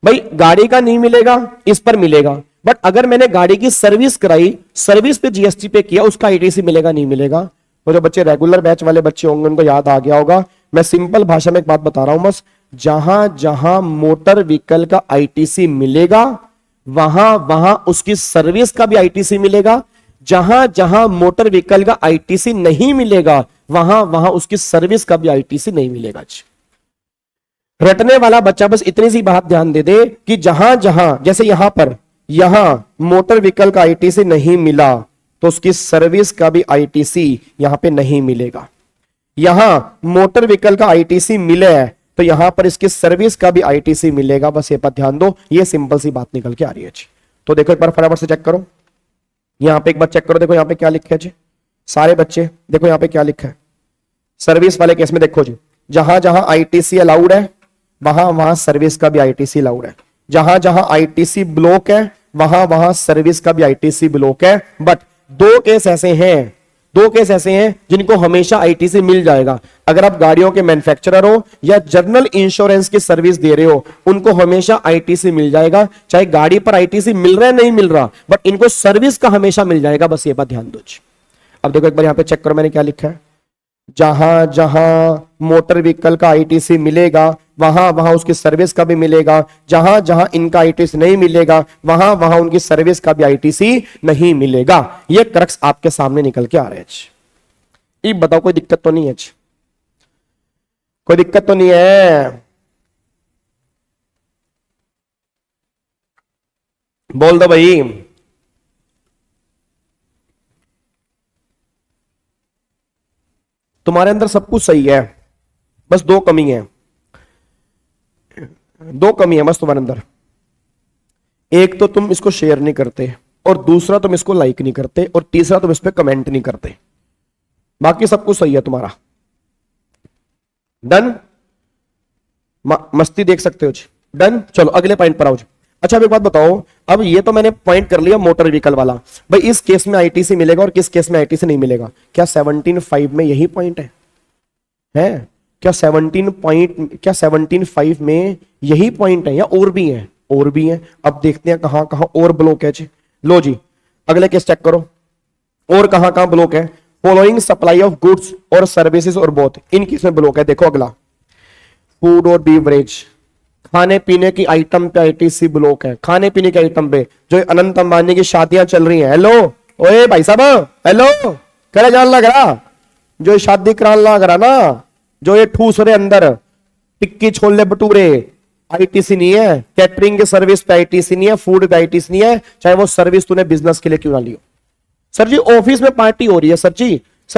भाई गाड़ी का नहीं मिलेगा, इस पर मिलेगा, बट अगर मैंने गाड़ी की सर्विस कराई, सर्विस पे जीएसटी पे किया, उसका आईटीसी मिलेगा नहीं मिलेगा? तो जो बच्चे रेगुलर बैच वाले बच्चे होंगे उनको याद आ गया होगा। मैं सिंपल भाषा में एक बात बता रहा हूं बस, जहां जहां मोटर व्हीकल का आईटीसी मिलेगा वहां वहां उसकी सर्विस का भी आईटीसी मिलेगा, जहां जहां मोटर व्हीकल का आईटीसी नहीं मिलेगा वहां वहां उसकी सर्विस का भी आईटीसी नहीं मिलेगा। रटने वाला बच्चा बस इतनी सी बात ध्यान दे दे कि जहां जहां, जैसे यहां पर, यहां मोटर व्हीकल का आईटीसी नहीं मिला तो उसकी सर्विस का भी आईटीसी यहां पे नहीं मिलेगा। यहां मोटर व्हीकल का आईटीसी मिले तो यहां पर इसकी सर्विस का भी आईटीसी मिलेगा। बस ये पर ध्यान दो, ये सिंपल सी बात निकल के आ रही है जी। तो देखो एक बार फटाफट से चेक करो, यहां पे एक बार चेक करो, देखो यहां पे क्या लिखा है जी। सारे बच्चे देखो यहां पे क्या लिखा है। सर्विस वाले केस में देखो जी, जहां जहां आईटीसी अलाउड है वहां वहां सर्विस का भी आईटीसी अलाउड है, जहां जहां आईटीसी ब्लॉक है वहां वहां सर्विस का भी आईटीसी ब्लॉक है। बट दो केस ऐसे हैं जिनको हमेशा आईटीसी मिल जाएगा। अगर आप गाड़ियों के मैन्युफैक्चरर हो या जनरल इंश्योरेंस की सर्विस दे रहे हो, उनको हमेशा आईटीसी मिल जाएगा, चाहे गाड़ी पर आईटीसी मिल रहा है नहीं मिल रहा, बट इनको सर्विस का हमेशा मिल जाएगा। बस ये बात ध्यान दो। अब देखो एक बार यहां पे चेक करो मैंने क्या लिखा है। जहां जहां मोटर व्हीकल का आईटीसी मिलेगा वहां वहां उसकी सर्विस का भी मिलेगा, जहां जहां इनका आईटीसी नहीं मिलेगा वहां वहां उनकी सर्विस का भी आईटीसी नहीं मिलेगा। ये क्रक्स आपके सामने निकल के आ रहे हैं। ये बताओ कोई दिक्कत तो नहीं है? कोई दिक्कत तो नहीं है? बोल दो भाई। तुम्हारे अंदर सब कुछ सही है, बस दो कमी है बस तुम्हारे अंदर। एक तो तुम इसको शेयर नहीं करते, और दूसरा तुम इसको लाइक नहीं करते, और तीसरा तुम इस पे कमेंट नहीं करते। बाकी सब कुछ सही है तुम्हारा। डन? मस्ती देख सकते हो जी। डन? चलो अगले पॉइंट पर आओ जी। अच्छा अब एक बात बताओ, अब ये तो मैंने पॉइंट कर लिया मोटर व्हीकल वाला, भाई इस केस में आईटीसी मिलेगा और किस केस में आईटीसी नहीं मिलेगा? क्या 17.5 में यही पॉइंट है? क्या 17.5 में यही पॉइंट है या और भी है? और भी है। अब देखते हैं कहां कहां और ब्लॉक है जी। लो जी अगले केस चेक करो, और कहां कहां ब्लॉक है। फॉलोइंग सप्लाई ऑफ गुड्स और सर्विसेज और बोथ, इन केस में ब्लॉक है। देखो अगला, फूड और बीवरेज, खाने पीने की आइटम पे आईटीसी ब्लॉक है। खाने पीने के आइटम पे जो अनंत अंबानी की शादियां चल रही हैं, हेलो ओए भाई साहब, हेलो करे जान लग रहा, जो शादी करान लग रहा ना, जो ये ठूस रहे अंदर टिक्की छोले भटूरे, आईटीसी नहीं है। कैटरिंग के सर्विस पे आईटीसी नहीं है, फूड पे आईटीसी नहीं है, चाहे वो सर्विस तूने बिजनेस के लिए क्यों ना लियो। सर जी ऑफिस में पार्टी हो रही है, सर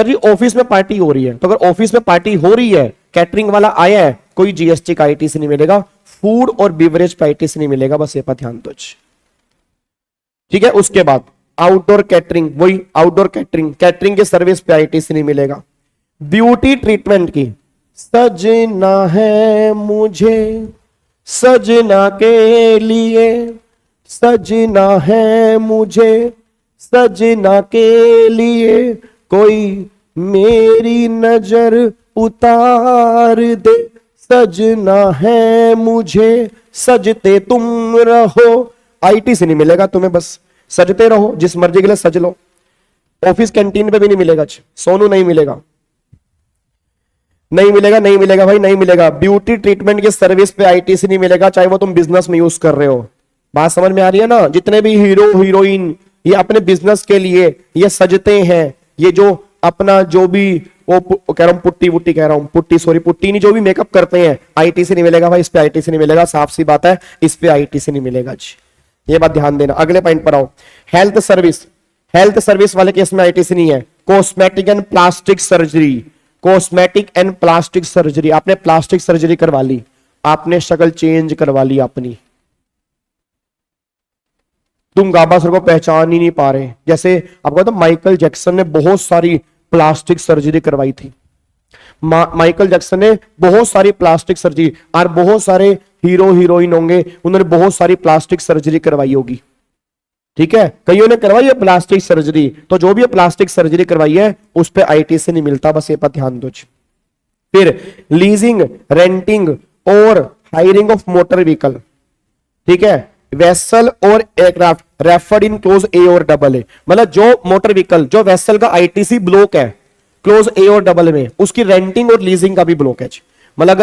जी ऑफिस में पार्टी हो रही है, तो अगर ऑफिस में पार्टी हो रही है, कैटरिंग वाला आया है, कोई जीएसटी का आईटीसी नहीं मिलेगा, फूड और बिवरेज पे आईटीसी नहीं मिलेगा, बस ये पर ध्यान दो। ठीक है, उसके बाद आउटडोर कैटरिंग, वही आउटडोर कैटरिंग के सर्विस पे आईटीसी नहीं मिलेगा। ब्यूटी ट्रीटमेंट की, सजना है मुझे सजना के लिए, सजना है मुझे सजना के लिए, कोई मेरी नजर उतार दे, सजना है मुझे सजते तुम रहो। आईटी से नहीं मिलेगा तुम्हें, बस सजते रहो, जिस मर्जी के लिए सज लो। ऑफिस कैंटीन पे भी नहीं मिलेगा, सोनू नहीं मिलेगा, नहीं मिलेगा, नहीं मिलेगा भाई, नहीं मिलेगा। ब्यूटी ट्रीटमेंट की सर्विस पे आईटीसी नहीं मिलेगा, चाहे वो तुम बिजनेस में यूज कर रहे हो। बात समझ में आ रही है ना? जितने भी हीरो हीरोइन ये अपने बिजनेस के लिए ये सजते हैं, ये जो अपना जो भी वो कह रहा हूं पुट्टी वुट्टी कह रहा हूं, पुट्टी सॉरी पुट्टी नहीं, जो भी मेकअप करते हैं, आईटीसी नहीं मिलेगा भाई, इस पे आईटीसी नहीं मिलेगा, साफ सी बात है, इस पे आईटीसी नहीं मिलेगा जी, ये बात ध्यान देना। अगले पॉइंट पर आओ, हेल्थ सर्विस, हेल्थ सर्विस वाले केस में आईटीसी नहीं है। Cosmetic and plastic surgery, cosmetic and plastic surgery, आपने प्लास्टिक सर्जरी करवा ली, आपने शक्ल चेंज करवा ली अपनी, तुम गाभासुर को पहचान ही नहीं पा रहे। जैसे आपको तो माइकल जैक्सन ने बहुत सारी प्लास्टिक सर्जरी करवाई थी, माइकल जैक्सन ने बहुत सारी प्लास्टिक सर्जरी, और बहुत सारे हीरो हीरोइन होंगे उन्होंने बहुत सारी प्लास्टिक सर्जरी करवाई होगी। ठीक है, कईयों ने करवाई है प्लास्टिक सर्जरी, तो जो भी प्लास्टिक सर्जरी करवाई है उस पर आईटीसी नहीं मिलता, बस ये पर ध्यान दो। फिर लीजिंग, रेंटिंग और हायरिंग ऑफ मोटर व्हीकल, ठीक है, वेसल और एयरक्राफ्ट रेफर्ड इन क्लोज ए और डबल ए, मतलब जो मोटर व्हीकल, जो वेसल का आईटीसी ब्लॉक है क्लोज ए और डबल में, उसकी रेंटिंग और लीजिंग का भी ब्लॉक है। मतलब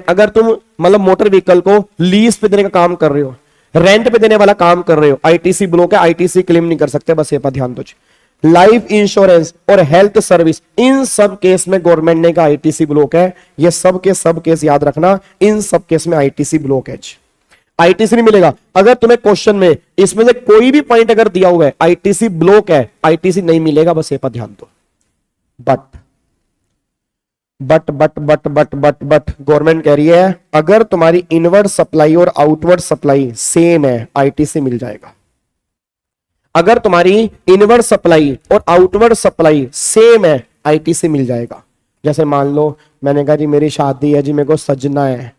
अगर तुम मतलब मोटर व्हीकल को लीज पे देने का काम कर रहे हो, रेंट पे देने वाला काम कर रहे हो, आईटीसी ब्लॉक है, आईटीसी क्लेम नहीं कर सकते, बस ये पर ध्यान दो। लाइफ इंश्योरेंस और हेल्थ सर्विस, इन सब केस में गवर्नमेंट ने का आईटीसी ब्लॉक है, ये सब के सब केस याद रखना, इन सब केस में आईटीसी ब्लॉक है, आईटीसी नहीं मिलेगा। अगर तुम्हें क्वेश्चन में इसमें से कोई भी पॉइंट अगर दिया हुआ है आईटीसी ब्लॉक है, आईटीसी नहीं मिलेगा, बस ये पर ध्यान दो। बट गवर्नमेंट कह रही है अगर तुम्हारी इनवर्ड सप्लाई और आउटवर्ड सप्लाई सेम है, आईटीसी मिल जाएगा। अगर तुम्हारी इनवर्ड सप्लाई और आउटवर्ड सप्लाई सेम है, आईटीसी मिल जाएगा। जैसे मान लो मैंने कहा जी मेरी शादी है जी, मेरे को सजना है,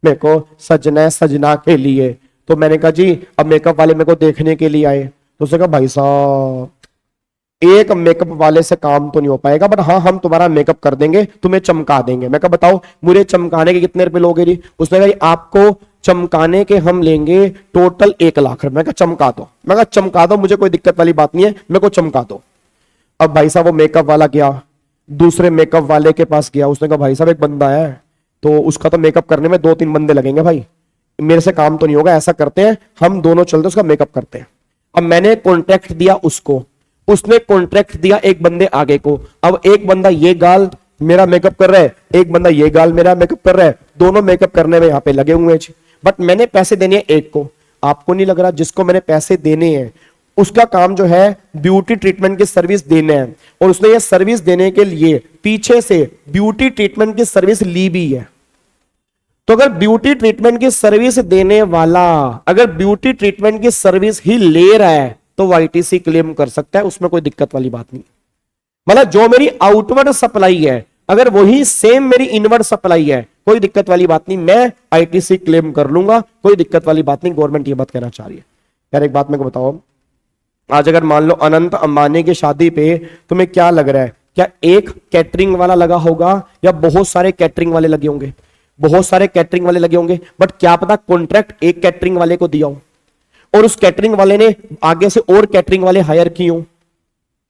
मेरे को सजना है सजना के लिए, तो मैंने कहा जी अब मेकअप वाले मेरे को देखने के लिए आए, तो उसने कहा भाई साहब एक मेकअप वाले से काम तो नहीं हो पाएगा, बट हाँ हम तुम्हारा मेकअप कर देंगे, तुम्हें चमका देंगे। मैं कहा बताओ मुझे चमकाने के कितने रुपए लोगे जी? उसने कहा आपको चमकाने के हम लेंगे टोटल 1 लाख रुपए। मैं कहा चमका दो, मैं कहा चमका दो, मुझे कोई दिक्कत वाली बात नहीं है, मेरे को चमका दो। अब भाई साहब वो मेकअप वाला गया, दूसरे मेकअप वाले के पास गया, उसने कहा भाई साहब एक बंदा है तो उसका तो मेकअप करने में 2-3 बंदे लगेंगे भाई, मेरे से काम तो नहीं होगा, ऐसा करते हैं हम दोनों चलते उसका मेकअप करते हैं। अब मैंने कॉन्ट्रैक्ट दिया उसको, उसने कॉन्ट्रैक्ट दिया एक बंदे आगे को। अब एक बंदा ये गाल मेरा मेकअप कर रहा है, एक बंदा ये गाल मेरा मेकअप कर रहा है, दोनों मेकअप करने में यहाँ पे लगे हुए हैं, बट मैंने पैसे देने हैं एक को। आपको नहीं लग रहा जिसको मैंने पैसे देने हैं उसका काम जो है ब्यूटी ट्रीटमेंट की सर्विस देना है, और उसने ये सर्विस देने के लिए पीछे से ब्यूटी ट्रीटमेंट की सर्विस ली भी है। तो अगर ब्यूटी ट्रीटमेंट की सर्विस देने वाला अगर ब्यूटी ट्रीटमेंट की सर्विस ही ले रहा है तो वो आईटीसी क्लेम कर सकता है, उसमें कोई दिक्कत वाली बात नहीं। मतलब जो मेरी आउटवर्ड सप्लाई है अगर वही सेम मेरी इनवर्ड सप्लाई है, कोई दिक्कत वाली बात नहीं, मैं आईटीसी क्लेम कर लूंगा, कोई दिक्कत वाली बात नहीं। गवर्नमेंट ये बात कहना चाह रही है। यार एक बात मेरे को बताओ, आज अगर मान लो अनंत अंबानी की शादी पे तुम्हें क्या लग रहा है, क्या एक कैटरिंग वाला लगा होगा या बहुत सारे कैटरिंग वाले लगे होंगे? बहुत सारे कैटरिंग वाले लगे होंगे, बट क्या पता कॉन्ट्रैक्ट एक कैटरिंग वाले को दिया हो और उस कैटरिंग वाले ने आगे से और कैटरिंग वाले हायर किए हो।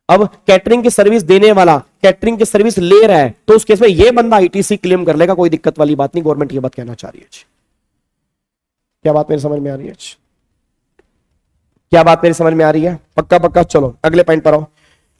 अब कैटरिंग की सर्विस देने वाला कैटरिंग की सर्विस ले रहा है तो उस केस में यह बंदा आईटीसी क्लेम कर लेगा, कोई दिक्कत वाली बात नहीं। गवर्नमेंट ये बात कहना चाह रही है। क्या बात मेरी समझ में आ रही है? क्या बात मेरी समझ में आ रही है? पक्का पक्का। चलो अगले पॉइंट पर आओ।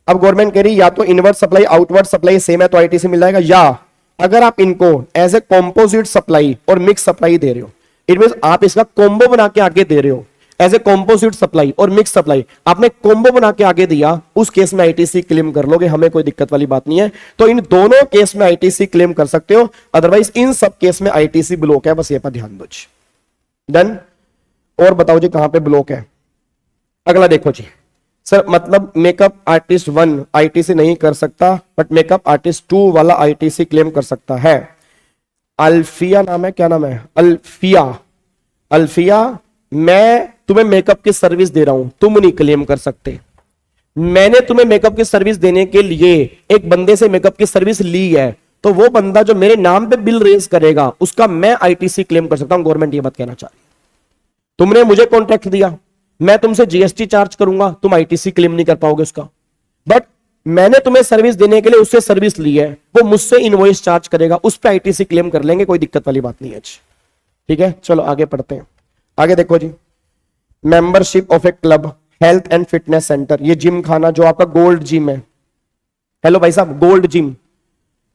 अब गवर्नमेंट कह रही या तो inward supply outward supply same है तो आईटीसी मिल जाएगा, या अगर आप इनको एज ए कॉम्पोजिट सप्लाई और मिक्स सप्लाई दे रहे हो, इट मीन आप इसका कॉम्बो बना के आगे दे रहे हो, एज ए कॉम्पोजिट सप्लाई और मिक्स सप्लाई आपने कॉम्बो बना के आगे दिया, उस केस में आईटीसी क्लेम कर लोगे, हमें कोई दिक्कत वाली बात नहीं है। तो इन दोनों केस में आईटीसी क्लेम कर सकते हो, अदरवाइज इन सब केस में आईटीसी ब्लॉक है। बस ये पर ध्यान दो जी। डन। और बताओ जी कहां पे ब्लॉक है? अगला देखो जी। सर मतलब मेकअप आर्टिस्ट 1 आईटीसी नहीं कर सकता बट मेकअप आर्टिस्ट 2 वाला आईटीसी क्लेम कर सकता है। अल्फिया नाम है, क्या नाम है? अल्फिया। अल्फिया, मैं तुम्हें मेकअप की सर्विस दे रहा हूं, तुम नहीं क्लेम कर सकते। मैंने तुम्हें मेकअप की सर्विस देने के लिए एक बंदे से मेकअप की सर्विस ली है, तो वो बंदा जो मेरे नाम पे बिल रेज करेगा उसका मैं आईटीसी क्लेम कर सकता हूं। गवर्नमेंट ये बात कहना चाह रही है। तुमने मुझे कॉन्ट्रैक्ट दिया, मैं तुमसे जीएसटी चार्ज करूंगा, तुम आईटीसी क्लेम नहीं कर पाओगे उसका, बट मैंने तुम्हें सर्विस देने के लिए उससे सर्विस ली है, वो मुझसे इनवॉइस चार्ज करेगा, उस पर आईटीसी क्लेम कर लेंगे, कोई दिक्कत वाली बात नहीं है। ठीक है, चलो आगे पढ़ते हैं। आगे देखो जी। Membership of a club health and fitness centre, ये जिम खाना जो आपका गोल्ड जिम है। हेलो भाई साहब, गोल्ड जिम,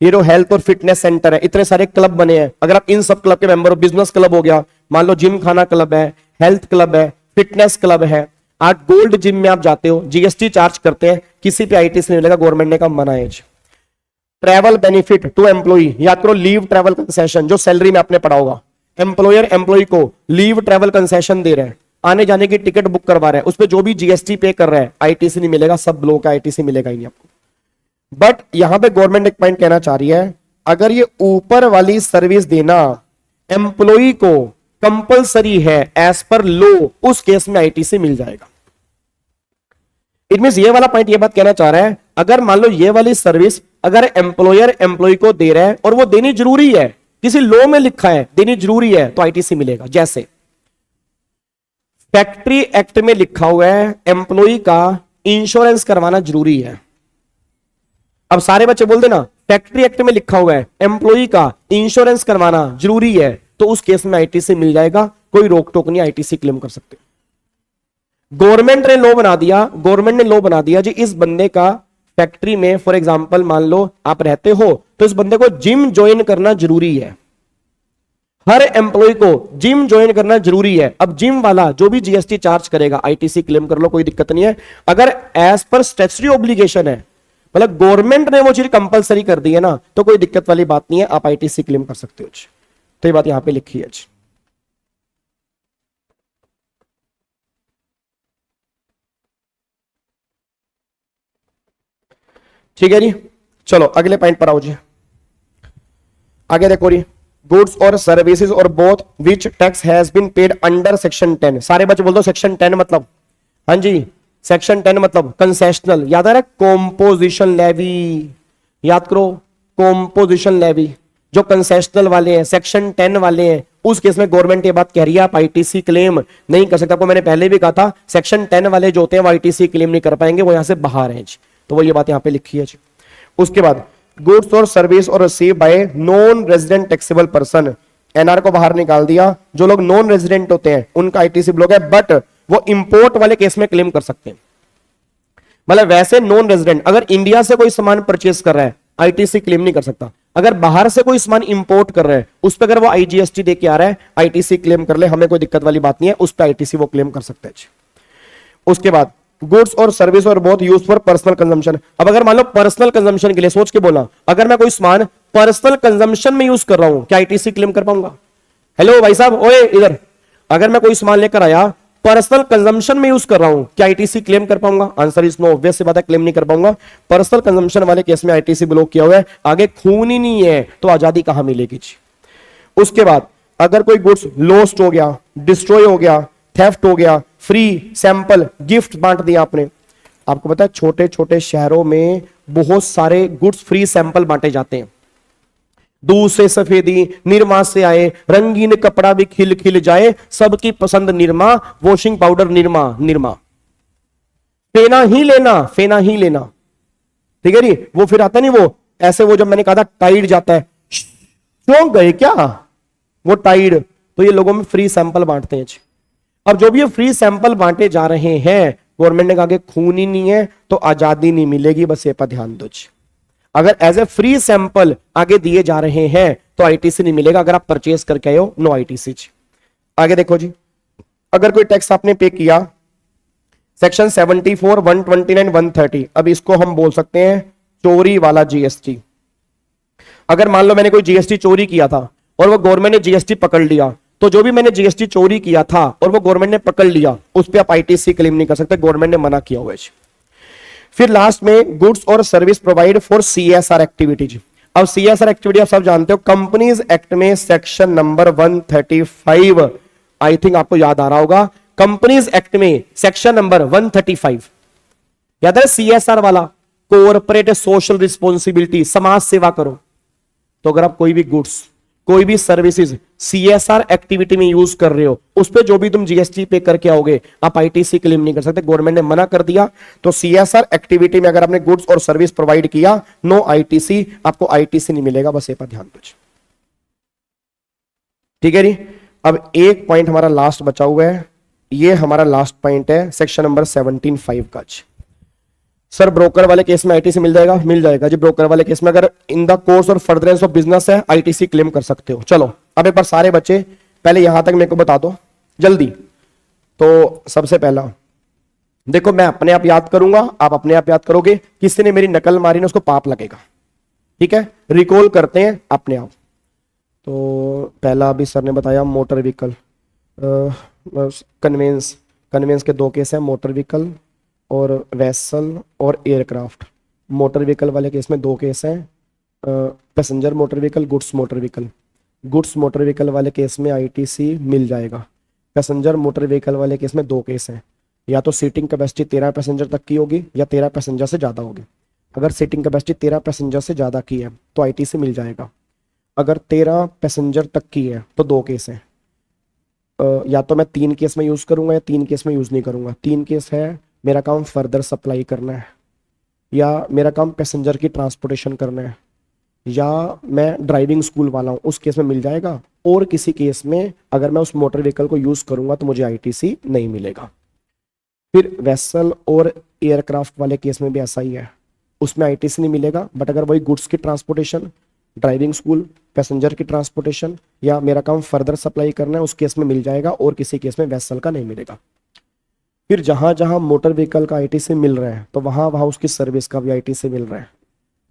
ये जो हेल्थ और फिटनेस सेंटर है, इतने सारे क्लब बने हैं, अगर आप इन सब क्लब के मेंबर हो, बिजनेस क्लब हो गया, मान लो जिम खाना क्लब है, हेल्थ क्लब है, फिटनेस क्लब है, आज गोल्ड जिम में आप जाते हो, जीएसटी चार्ज करते हैं, किसी पे आईटीसी नहीं मिलेगा, गवर्नमेंट ने कहा मना है। ट्रैवल बेनिफिट टू एम्प्लॉई, याद करो लीव ट्रैवल कंसेशन, जो सैलरी में आपने पढ़ा होगा, एम्प्लॉयर एम्प्लॉय को लीव ट्रैवल कंसेशन दे रहे हैं, आने जाने की टिकट बुक करवा रहा है, उस पर जो भी जीएसटी पे कर रहा है आईटीसी नहीं मिलेगा, सब ब्लॉक का आईटीसी मिलेगा ही नहीं आपको। बट यहां पे गवर्नमेंट एक पॉइंट कहना चाह रही है, अगर ये ऊपर वाली सर्विस देना एम्प्लॉय को कंपलसरी है एज पर लॉ, उस केस में आईटीसी मिल जाएगा। इट मींस ये वाला पॉइंट ये बात कहना चाह रहा है, अगर मान लो ये वाली सर्विस अगर एम्प्लॉयर एम्प्लॉय को दे रहा है और वो देनी जरूरी है, किसी लॉ में लिखा है देनी जरूरी है, तो आईटीसी मिलेगा। जैसे फैक्ट्री एक्ट में लिखा हुआ है एम्प्लॉय का इंश्योरेंस करवाना जरूरी है। अब सारे बच्चे बोल देना, फैक्ट्री एक्ट में लिखा हुआ है एम्प्लॉय का इंश्योरेंस करवाना जरूरी है, तो उस केस में आईटीसी मिल जाएगा, कोई रोक टोक नहीं, आईटीसी क्लेम कर सकते। गवर्नमेंट ने लॉ बना दिया, गवर्नमेंट ने लॉ बना दिया जी, इस बंदे का फैक्ट्री में फॉर एग्जांपल मान लो आप रहते हो, तो इस बंदे को जिम ज्वाइन करना जरूरी है, हर एम्प्लॉय को जिम ज्वाइन करना जरूरी है। अब जिम वाला जो भी जीएसटी चार्ज करेगा आईटीसी क्लेम कर लो, कोई दिक्कत नहीं है। अगर एज पर स्टैट्यूटरी ऑब्लिगेशन है, मतलब गवर्नमेंट ने वो चीज कंपलसरी कर दी है ना, तो कोई दिक्कत वाली बात नहीं है, आप आईटीसी क्लेम कर सकते हो। तो ये बात यहां पे लिखी है। ठीक है जी, चलो अगले पॉइंट पर आओ जी। आगे देखो जी, गुड्स और सर्विसेज और both which tax has been paid under section 10। सारे बच्चे बोल दो सेक्शन 10 मतलब, हाँ जी सेक्शन 10 मतलब कंसेशनल, याद आ रहा है, कॉम्पोजिशन लेवी, याद करो कॉम्पोजिशन लेवी, जो कंसेशनल वाले हैं, सेक्शन 10 वाले हैं, उस केस में गवर्नमेंट ये बात कह रही है आप आईटीसी क्लेम नहीं कर सकते। आपको मैंने पहले भी कहा था, सेक्शन 10 वाले जो होते हैं वो आईटीसी क्लेम नहीं कर पाएंगे, वो यहां से बाहर हैं, तो वो ये बात यहां पे लिखी है। उसके बाद गुड्स और सर्विस और receive by non resident taxable person, NR को बाहर निकाल दिया, जो लोग नॉन रेजिडेंट होते हैं उनका आईटीसी ब्लॉक है, बट वो इंपोर्ट वाले केस में क्लेम कर सकते हैं। मतलब वैसे नॉन रेजिडेंट अगर इंडिया से कोई सामान परचेस कर रहा है आईटीसी क्लेम नहीं कर सकता, अगर बाहर से कोई सामान इंपोर्ट कर रहा है उस पर अगर वो आईजीएसटी देके आ रहा है आईटीसी क्लेम कर ले, हमें कोई दिक्कत वाली बात नहीं है, उस पर आईटीसी वो क्लेम कर सकते हैं। उसके बाद गुड्स और सर्विस और both use for personal consumption. अब अगर मान लो पर्सनल कंजम्पशन के लिए, सोच के बोला, अगर मैं कोई सामान पर्सनल कंजम्पशन में यूज कर रहा हूं क्या आईटीसी क्लेम कर पाऊंगा? हेलो भाई साहब, ओए इधर, अगर मैं कोई सामान लेकर आया, पर्सनल कंजम्पशन में यूज कर रहा हूं, क्या आईटीसी क्लेम कर पाऊंगा? आंसर इज नो, ऑब्वियस सी बात है, क्लेम नहीं कर पाऊंगा। पर्सनल कंजम्पशन वाले केस में आईटीसी ब्लॉक किया हुआ है, आगे खून ही नहीं है तो आजादी कहां मिलेगी जी। उसके बाद अगर कोई गुड्स लॉस्ट हो गया, डिस्ट्रॉय हो गया, थेफ्ट हो गया, फ्री सैंपल गिफ्ट बांट दिया आपने, आपको पता है छोटे छोटे शहरों में बहुत सारे गुड्स फ्री सैंपल बांटे जाते हैं। दूध से सफेदी, निरमा से आए, रंगीन कपड़ा भी खिल खिल जाए, सबकी पसंद निरमा, वॉशिंग पाउडर निरमा, निरमा फेना ही लेना, फेना ही लेना, ठीक है जी। वो फिर आता नहीं, वो ऐसे, वो जब मैंने कहा था टाइड जाता है, चौंक गए क्या वो टाइड, तो ये लोगों में फ्री सैंपल बांटते हैं। अब जो भी ये फ्री सैंपल बांटे जा रहे हैं, गवर्नमेंट ने कहा कि खून ही नहीं है तो आजादी नहीं मिलेगी, बस ये पर ध्यान दो जी। अगर एज ए फ्री सैंपल आगे दिए जा रहे हैं तो आईटीसी नहीं मिलेगा, अगर आप परचेज करके आए हो, नो आईटीसी। आगे देखो जी, अगर कोई टैक्स आपने पे किया, सेक्शन 74, 129, 130, अब इसको हम बोल सकते हैं चोरी वाला जीएसटी। अगर मान लो मैंने कोई जीएसटी चोरी किया था और वो गवर्नमेंट ने जीएसटी पकड़ लिया, तो जो भी मैंने जीएसटी चोरी किया था और वो गवर्नमेंट ने पकड़ लिया, उस पर आप आईटीसी क्लेम नहीं कर सकते, गवर्नमेंट ने मना किया हुआ है। फिर लास्ट में गुड्स और service provide for CSR activities. अब सीएसआर एक्टिविटी आप सब जानते हो, कंपनीज एक्ट में सेक्शन नंबर 135, आई थिंक आपको याद आ रहा होगा, कंपनीज एक्ट में सेक्शन नंबर 135 याद है, सीएसआर वाला, कॉर्पोरेट सोशल रिस्पॉन्सिबिलिटी, समाज सेवा करो। तो अगर आप कोई भी गुड्स, कोई भी सर्विसेज सीएसआर एक्टिविटी में यूज कर रहे हो, उस पे जो भी तुम जीएसटी पे करके आओगे, आप आईटीसी क्लेम नहीं कर सकते, गवर्नमेंट ने मना कर दिया। तो सीएसआर एक्टिविटी में अगर आपने गुड्स और सर्विस प्रोवाइड किया, नो आईटीसी, आपको आईटीसी नहीं मिलेगा, बस ये पर ध्यान दो, ठीक है जी। अब एक पॉइंट हमारा लास्ट बचा हुआ है, ये हमारा लास्ट पॉइंट है सेक्शन नंबर 17(5) का। सर ब्रोकर वाले केस में आईटीसी मिल जाएगा? मिल जाएगा जी। ब्रोकर वाले केस में अगर इन द कोर्स और फर्दरेंस ऑफ बिजनेस है, आईटीसी क्लेम कर सकते हो। चलो अब एक बार सारे बच्चे पहले यहां तक मेरे को बता दो जल्दी। तो सबसे पहला देखो, मैं अपने आप याद करूंगा, आप अपने आप याद करोगे, किसी ने मेरी नकल मारी ना उसको पाप लगेगा, ठीक है। रिकॉल करते हैं अपने आप। तो पहला अभी सर ने बताया मोटर व्हीकल, कन्वेंस, कन्वेंस के दो केस हैं, मोटर व्हीकल और वेसल और एयरक्राफ्ट। मोटर व्हीकल वाले केस में दो केस हैं, passenger motor vehicle, goods motor vehicle. Goods motor vehicle वाले केस में आईटीसी मिल जाएगा। पैसेंजर मोटर व्हीकल वाले केस में दो केस हैं, या तो सीटिंग कैपेसिटी 13 पैसेंजर तक की होगी या 13 पैसेंजर से ज़्यादा होगी। अगर सीटिंग कैपेसिटी 13 पैसेंजर से ज़्यादा की है तो आईटीसी मिल जाएगा। अगर 13 पैसेंजर तक की है तो दो केस हैं, या तो मैं 3 केस में यूज़ करूंगा या 3 केस में यूज़ नहीं करूंगा। 3 केस है, मेरा काम फर्दर सप्लाई करना है, या मेरा काम पैसेंजर की ट्रांसपोर्टेशन करना है, या मैं ड्राइविंग स्कूल वाला हूँ, उस केस में मिल जाएगा। और किसी केस में अगर मैं उस मोटर व्हीकल को यूज़ करूंगा तो मुझे आईटीसी नहीं मिलेगा। फिर वेसल और एयरक्राफ्ट वाले केस में भी ऐसा ही है, उसमें आईटीसी नहीं मिलेगा। बट अगर वही गुड्स की ट्रांसपोर्टेशन, ड्राइविंग स्कूल, पैसेंजर की ट्रांसपोर्टेशन, या मेरा काम फर्दर सप्लाई करना है, उस केस में मिल जाएगा, और किसी केस में वेसल का नहीं मिलेगा। फिर जहां जहां मोटर व्हीकल का आईटीसी मिल रहा है तो वहां वहां उसकी सर्विस का भी आईटीसी मिल रहा है,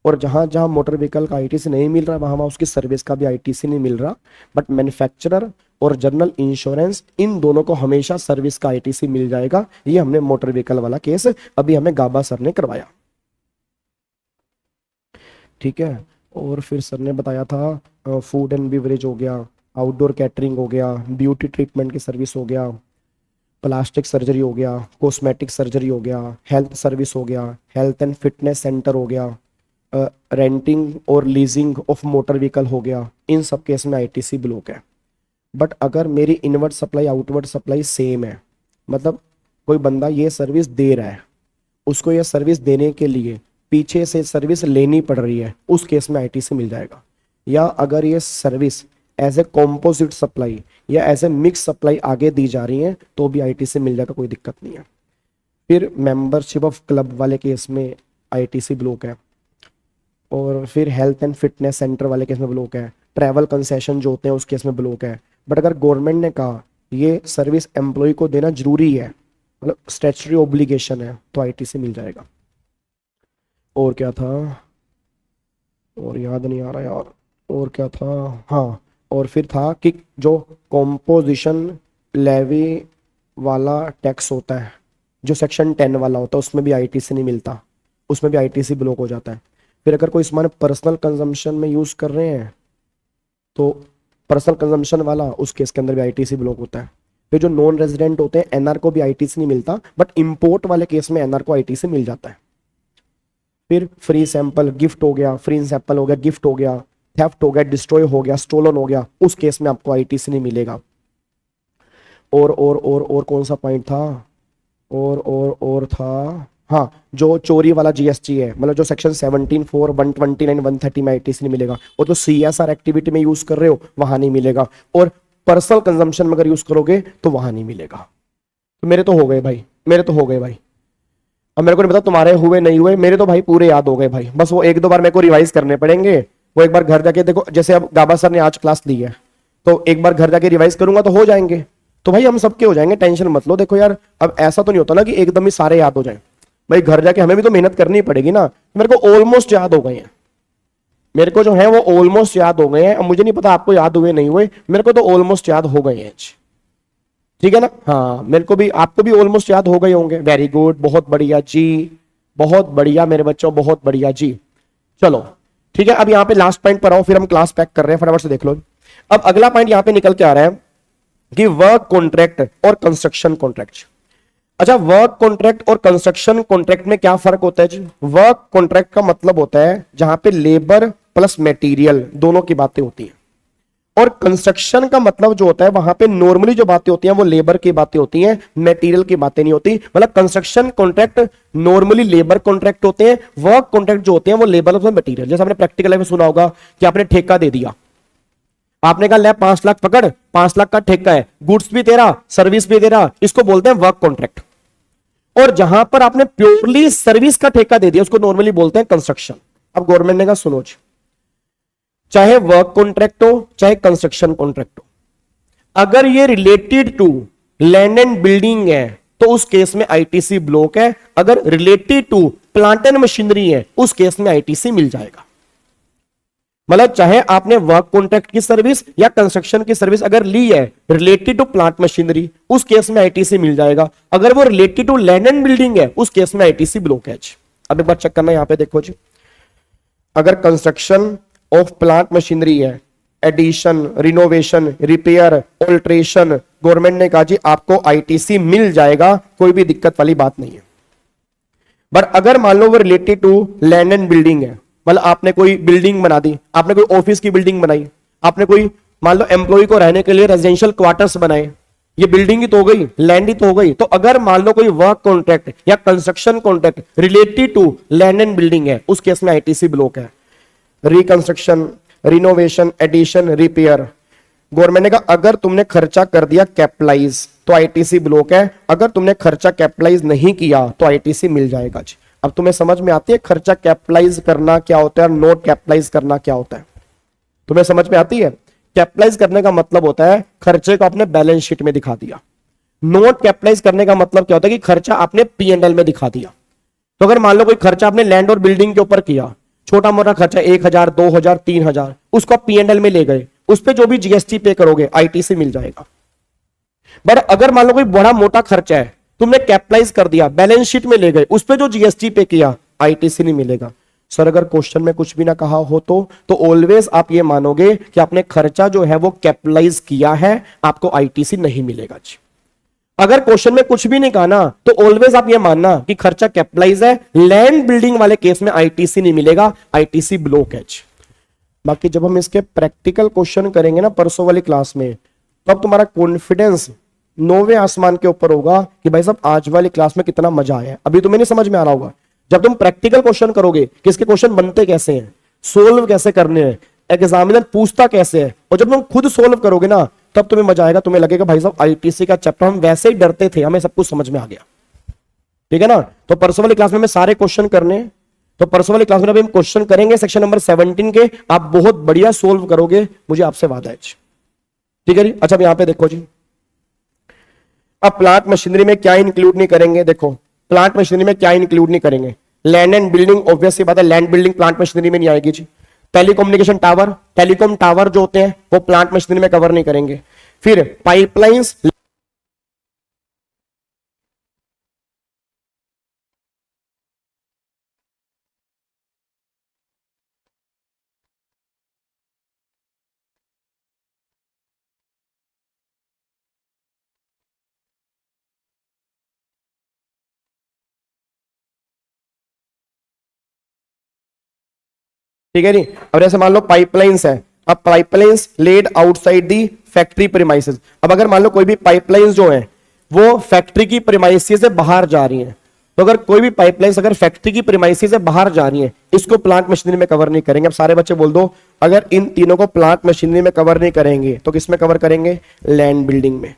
और जहां जहां मोटर व्हीकल का आईटीसी नहीं मिल रहा है वहां वहां उसकी सर्विस का भी आईटीसी नहीं मिल रहा। बट मैन्युफैक्चरर और जनरल इंश्योरेंस, इन दोनों को हमेशा सर्विस का आईटीसी मिल जाएगा। ये हमने मोटर व्हीकल वाला केस अभी हमें गाबा सर ने करवाया, ठीक है। और फिर सर ने बताया था फूड एंड बिवरेज हो गया, आउटडोर कैटरिंग हो गया, ब्यूटी ट्रीटमेंट की सर्विस हो गया, प्लास्टिक सर्जरी हो गया, कॉस्मेटिक सर्जरी हो गया, हेल्थ सर्विस हो गया, हेल्थ एंड फिटनेस सेंटर हो गया, रेंटिंग और लीजिंग ऑफ मोटर व्हीकल हो गया। इन सब केस में आईटीसी ब्लॉक है। बट अगर मेरी inward supply outward supply same है, मतलब कोई बंदा ये सर्विस दे रहा है, उसको ये सर्विस देने के लिए पीछे से सर्विस लेनी पड़ रही है, उस केस में आईटीसी मिल जाएगा। या अगर ये service as a composite supply या एज ए मिक्स सप्लाई आगे दी जा रही है तो भी आईटीसी मिल जाएगा, कोई दिक्कत नहीं है। फिर मेंबरशिप ऑफ क्लब वाले केस में आईटीसी ब्लॉक है, और फिर हेल्थ एंड फिटनेस सेंटर वाले केस में ब्लॉक है, ट्रैवल कंसेशन जो होते हैं उस केस में ब्लॉक है। बट अगर गवर्नमेंट ने कहा ये सर्विस एम्प्लॉय को देना जरूरी है, मतलब स्टैट्यूटरी ऑब्लिगेशन है, तो आईटीसी मिल जाएगा। और क्या था, और याद नहीं आ रहा यार, और क्या था, हाँ और फिर था कि जो कॉम्पोजिशन लेवी वाला टैक्स होता है, जो सेक्शन 10 वाला होता है, उसमें भी आईटीसी नहीं मिलता, उसमें भी आईटीसी ब्लॉक हो जाता है। फिर अगर कोई सामान पर्सनल कंजम्पशन में यूज कर रहे हैं तो पर्सनल कंजम्पशन वाला, उस केस के अंदर भी आईटीसी ब्लॉक होता है। फिर जो नॉन रेजिडेंट होते हैं एनआर को भी आईटीसी नहीं मिलता, बट इंपोर्ट वाले केस में एनआर को आईटीसी मिल जाता है। फिर फ्री सैंपल गिफ्ट हो गया, फ्री सैंपल हो गया, गिफ्ट हो गया, थेफ्ट हो गया, डिस्ट्रॉय हो गया, स्टोलन हो गया, उस केस में आपको आईटीसी नहीं मिलेगा। और कौन सा पॉइंट था? और था, हाँ, जो चोरी वाला जीएसटी है, मतलब जो सेक्शन 17 4 129 130 में आईटीसी नहीं मिलेगा, और जो सीएसआर एक्टिविटी में यूज कर रहे हो वहां नहीं मिलेगा, और पर्सनल कंजम्पशन में अगर यूज करोगे तो वहां नहीं मिलेगा। तो मेरे तो हो गए भाई, मेरे तो हो गए भाई। अब मेरे को नहीं पता तुम्हारे हुए नहीं हुए, मेरे तो भाई पूरे याद हो गए भाई। बस वो एक दो बार मेरे को रिवाइज करने पड़ेंगे, वो एक बार घर जाके देखो, जैसे अब गाबा सर ने आज क्लास ली है तो एक बार घर जाके रिवाइज करूंगा तो हो जाएंगे। तो भाई हम सबके हो जाएंगे, टेंशन मत लो। देखो यार, अब ऐसा तो नहीं होता ना कि एकदम ही सारे याद हो जाए, भाई घर जाके हमें भी तो मेहनत करनी पड़ेगी ना। मेरे को ऑलमोस्ट याद हो गए हैं, मेरे को जो है वो ऑलमोस्ट याद हो गए हैं। अब मुझे नहीं पता आपको याद हुए नहीं हुए, मेरे को तो ऑलमोस्ट याद हो गए हैं। ठीक है ना? हाँ, मेरे को भी, आपको भी ऑलमोस्ट याद हो गए होंगे। वेरी गुड, बहुत बढ़िया जी, बहुत बढ़िया मेरे बच्चों, बहुत बढ़िया जी। चलो ठीक है, अब यहाँ पे लास्ट पॉइंट पर आओ, फिर हम क्लास पैक कर रहे हैं, फटाफट से देख लो। अब अगला पॉइंट यहाँ पे निकल के आ रहा है कि वर्क कॉन्ट्रैक्ट और कंस्ट्रक्शन कॉन्ट्रैक्ट। अच्छा, वर्क कॉन्ट्रैक्ट और कंस्ट्रक्शन कॉन्ट्रैक्ट में क्या फर्क होता है जी? वर्क कॉन्ट्रैक्ट का मतलब होता है जहां पे लेबर प्लस मटेरियल दोनों की बातें होती हैं, और कंस्ट्रक्शन का मतलब जो होता है वहां पे नॉर्मली जो बातें होती हैं वो लेबर की बातें होती हैं, मटेरियल की बातें नहीं होती। मतलब construction contract normally labour contract होते हैं, वर्क कॉन्ट्रैक्ट जो होते हैं वो लेबर प्लस मटेरियल। जैसे आपने प्रैक्टिकल में सुना होगा कि आपने ठेका दे दिया, आपने कहा ले 5 लाख पकड़, 5 लाख का ठेका है, गुड्स भी तेरा, सर्विस भी तेरा, इसको बोलते हैं वर्क कॉन्ट्रैक्ट। और जहां पर आपने प्योरली सर्विस का ठेका दे दिया उसको नॉर्मली बोलते हैं कंस्ट्रक्शन। अब गवर्नमेंट ने कहा सुनो जी, चाहे वर्क कॉन्ट्रैक्ट हो चाहे कंस्ट्रक्शन कॉन्ट्रैक्ट हो, अगर ये related to land and building है तो उस केस में आईटीसी ब्लॉक है। अगर related to plant and machinery है उस केस में आईटीसी मिल जाएगा। मतलब चाहे आपने वर्क कॉन्ट्रैक्ट की सर्विस या कंस्ट्रक्शन की सर्विस अगर ली है रिलेटेड टू प्लांट मशीनरी, उस केस में आईटीसी मिल जाएगा। अगर वो related to land and building है उस केस में आईटीसी ब्लॉक है। अब एक बार चेक करना, यहां पे देखो जी, अगर कंस्ट्रक्शन ऑफ प्लांट मशीनरी है, addition, renovation, repair, alteration, government ने कहा जी आपको आईटीसी मिल जाएगा, कोई भी दिक्कत वाली बात नहीं है। बट अगर मान लो वो related to land and building है, मतलब आपने कोई बिल्डिंग बना दी, आपने कोई ऑफिस की बिल्डिंग बनाई, आपने कोई मान लो एम्प्लॉय को रहने के लिए रेजिडेंशियल क्वार्टर्स बनाए, ये बिल्डिंग ही तो हो गई, लैंड ही तो हो गई। तो अगर मान लो कोई वर्क कॉन्ट्रैक्ट या construction contract related to land and building है उस केस में आईटीसी ब्लॉक है। Reconstruction, renovation, addition, repair, government ने कहा अगर तुमने खर्चा कर दिया कैपिटलाइज तो आईटीसी ब्लॉक है, अगर तुमने खर्चा कैपिटलाइज नहीं किया तो आईटीसी मिल जाएगा जी। अब तुम्हें समझ में आती है खर्चा कैपिटलाइज करना क्या होता है और नोट कैपिटलाइज करना क्या होता है? तुम्हें समझ में आती है? कैपिटलाइज करने का मतलब होता है खर्चे को आपने बैलेंस शीट में दिखा दिया। नोट कैपिटलाइज करने का मतलब क्या होता है कि खर्चा आपने P&L में दिखा दिया। तो अगर मान लो कोई खर्चा आपने लैंड और बिल्डिंग के ऊपर किया, छोटा मोटा खर्चा 1000 2000 3000, उसको आप P&L में ले गए, उस पर जो भी जीएसटी पे करोगे आईटीसी मिल जाएगा। बट अगर मान लो कोई बड़ा मोटा खर्चा है, तुमने कैपिटलाइज कर दिया, बैलेंस शीट में ले गए, उस पर जो जीएसटी पे किया आईटीसी नहीं मिलेगा। सर अगर क्वेश्चन में कुछ भी ना कहा हो तो ऑलवेज आप ये मानोगे कि आपने खर्चा जो है वो कैपिटलाइज किया है, आपको आईटीसी नहीं मिलेगा जी। अगर क्वेश्चन में कुछ भी नहीं कहा ना तो ऑलवेज आप ये मानना कि खर्चा कैपिटलाइज है, लैंड बिल्डिंग वाले केस में आईटीसी नहीं मिलेगा, आईटीसी ब्लॉक है। बाकी जब हम इसके प्रैक्टिकल क्वेश्चन करेंगे ना परसों वाली क्लास में, तब तुम्हारा कॉन्फिडेंस 9वें आसमान के ऊपर होगा कि भाई साहब आज वाली क्लास में कितना मजा आया है। अभी तुम्हें नहीं समझ में आ रहा होगा, जब तुम प्रैक्टिकल क्वेश्चन करोगे कि इसके क्वेश्चन बनते कैसे हैं, सोल्व कैसे करने हैं, एग्जामिनर पूछता कैसे है, और जब तुम खुद सोल्व करोगे ना तब तुम्हें मजा आएगा। तुम्हें लगेगा भाई साहब आईटीसी का चैप्टर हम वैसे ही डरते थे, हमें सब कुछ समझ में आ गया। ठीक है ना? तो परसों वाली क्लास में सारे क्वेश्चन करने, तो परसों वाली क्लास में अभी हम क्वेश्चन करेंगे सेक्शन नंबर 17 के, आप बहुत बढ़िया सोल्व करोगे, मुझे आपसे वादा है। ठीक है जी? अच्छा अब यहां पे देखो जी, अब प्लांट मशीनरी में क्या इंक्लूड नहीं करेंगे, देखो प्लांट मशीनरी में क्या इंक्लूड नहीं करेंगे, लैंड एंड बिल्डिंग, ऑब्वियस सी बात है लैंड बिल्डिंग प्लांट मशीनरी में नहीं आएगी जी। टेलीकम्युनिकेशन टावर, टेलीकॉम टावर जो होते हैं वो प्लांट मशीनरी में कवर नहीं करेंगे। फिर पाइपलाइंस, ठीक है जी। अब जैसे मान लो पाइपलाइंस है, अब pipelines laid outside the factory premises. अब अगर मान लो कोई भी पाइपलाइंस जो है वो फैक्ट्री की प्रीमाइसेस से बाहर जा रही है, तो अगर कोई भी पाइपलाइंस अगर फैक्ट्री की प्रीमाइसेस से बाहर जा रही है, इसको प्लांट मशीनरी में कवर नहीं करेंगे। अब सारे बच्चे बोल दो, अगर इन तीनों को प्लांट मशीनरी में कवर नहीं करेंगे तो किस में कवर करेंगे? लैंड बिल्डिंग में।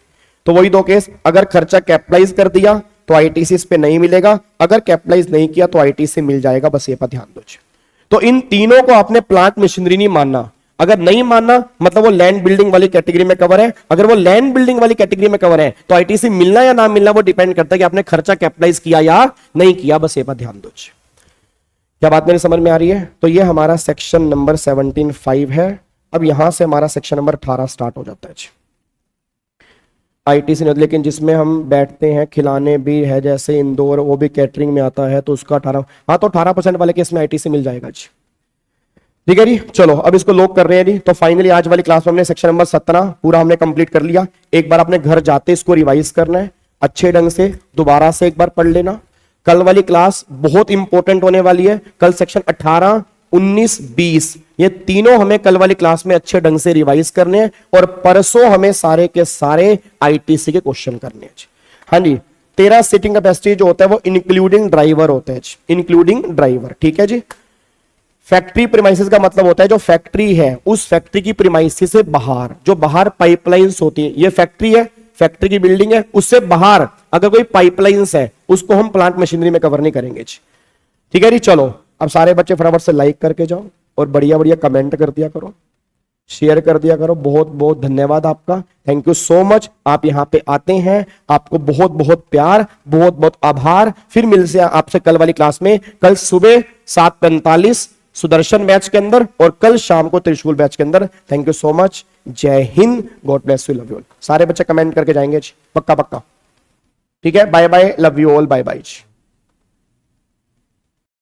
तो वही दो केस, अगर खर्चा कैपिटलाइज कर दिया तो आईटीसी इस पे नहीं मिलेगा, अगर कैपिटलाइज नहीं किया तो आईटीसी मिल जाएगा। बस ये पर ध्यान दो। तो इन तीनों को आपने प्लांट मशीनरी नहीं मानना। अगर नहीं मानना मतलब वो लैंड बिल्डिंग वाली कैटेगरी में कवर है। अगर वो लैंड बिल्डिंग वाली कैटेगरी में कवर है तो आईटीसी मिलना या ना मिलना वो डिपेंड करता है कि आपने खर्चा कैपिटलाइज किया या नहीं किया। बस ये पर ध्यान दो। क्या बात मेरे समझ में आ रही है? तो ये हमारा सेक्शन नंबर 17(5) है। अब यहां से हमारा सेक्शन नंबर 18 स्टार्ट हो जाता है आईटीसी नहीं, लेकिन जिसमें हम बैठते हैं खिलाने भी है, जैसे इंदौर, वो भी कैटरिंग में आता है, तो उसका 18, हाँ तो 18% वाले केस में आईटीसी मिल जाएगा जी। ठीक है जी, चलो अब इसको लॉक कर रहे हैं जी। तो फाइनली आज वाली क्लास में हमने सेक्शन नंबर 17 पूरा हमने कंप्लीट कर लिया। एक बार अपने घर जाते इसको रिवाइज करना है अच्छे ढंग से, दोबारा से एक बार पढ़ लेना। कल वाली क्लास बहुत इंपॉर्टेंट होने वाली है। कल सेक्शन 18, 19, 20 ये तीनों हमें कल वाली क्लास में अच्छे ढंग से रिवाइज करने हैं, और परसों हमें सारे के सारे आईटीसी के क्वेश्चन करने हैं। हाँ जी, 13 सीटिंग कैपेसिटी जो होता है वो इंक्लूडिंग ड्राइवर होता है, इंक्लूडिंग ड्राइवर। ठीक है जी। फैक्ट्री प्रीमाइसेस का मतलब होता है जो फैक्ट्री है उस फैक्ट्री की प्रीमाइसेस से बाहर, जो बाहर पाइपलाइंस होती है, ये फैक्ट्री है, फैक्ट्री की बिल्डिंग है, उससे बाहर अगर कोई पाइपलाइंस है उसको हम प्लांट मशीनरी में कवर नहीं करेंगे। ठीक है जी। चलो अब सारे बच्चे फटाफट से लाइक करके जाओ और बढ़िया बढ़िया कमेंट कर दिया करो, शेयर कर दिया करो। बहुत बहुत धन्यवाद आपका, थैंक यू सो मच। आप यहाँ पे आते हैं, आपको बहुत बहुत प्यार, बहुत बहुत आभार। फिर मिल से आपसे कल वाली क्लास में, कल सुबह 7:45 सुदर्शन बैच के अंदर और कल शाम को त्रिशूल बैच के अंदर। Thank you so much, Jai Hind, God bless you, love you all. सारे बच्चे कमेंट करके जाएंगे, पक्का पक्का। ठीक है, bye bye, love you all, bye bye.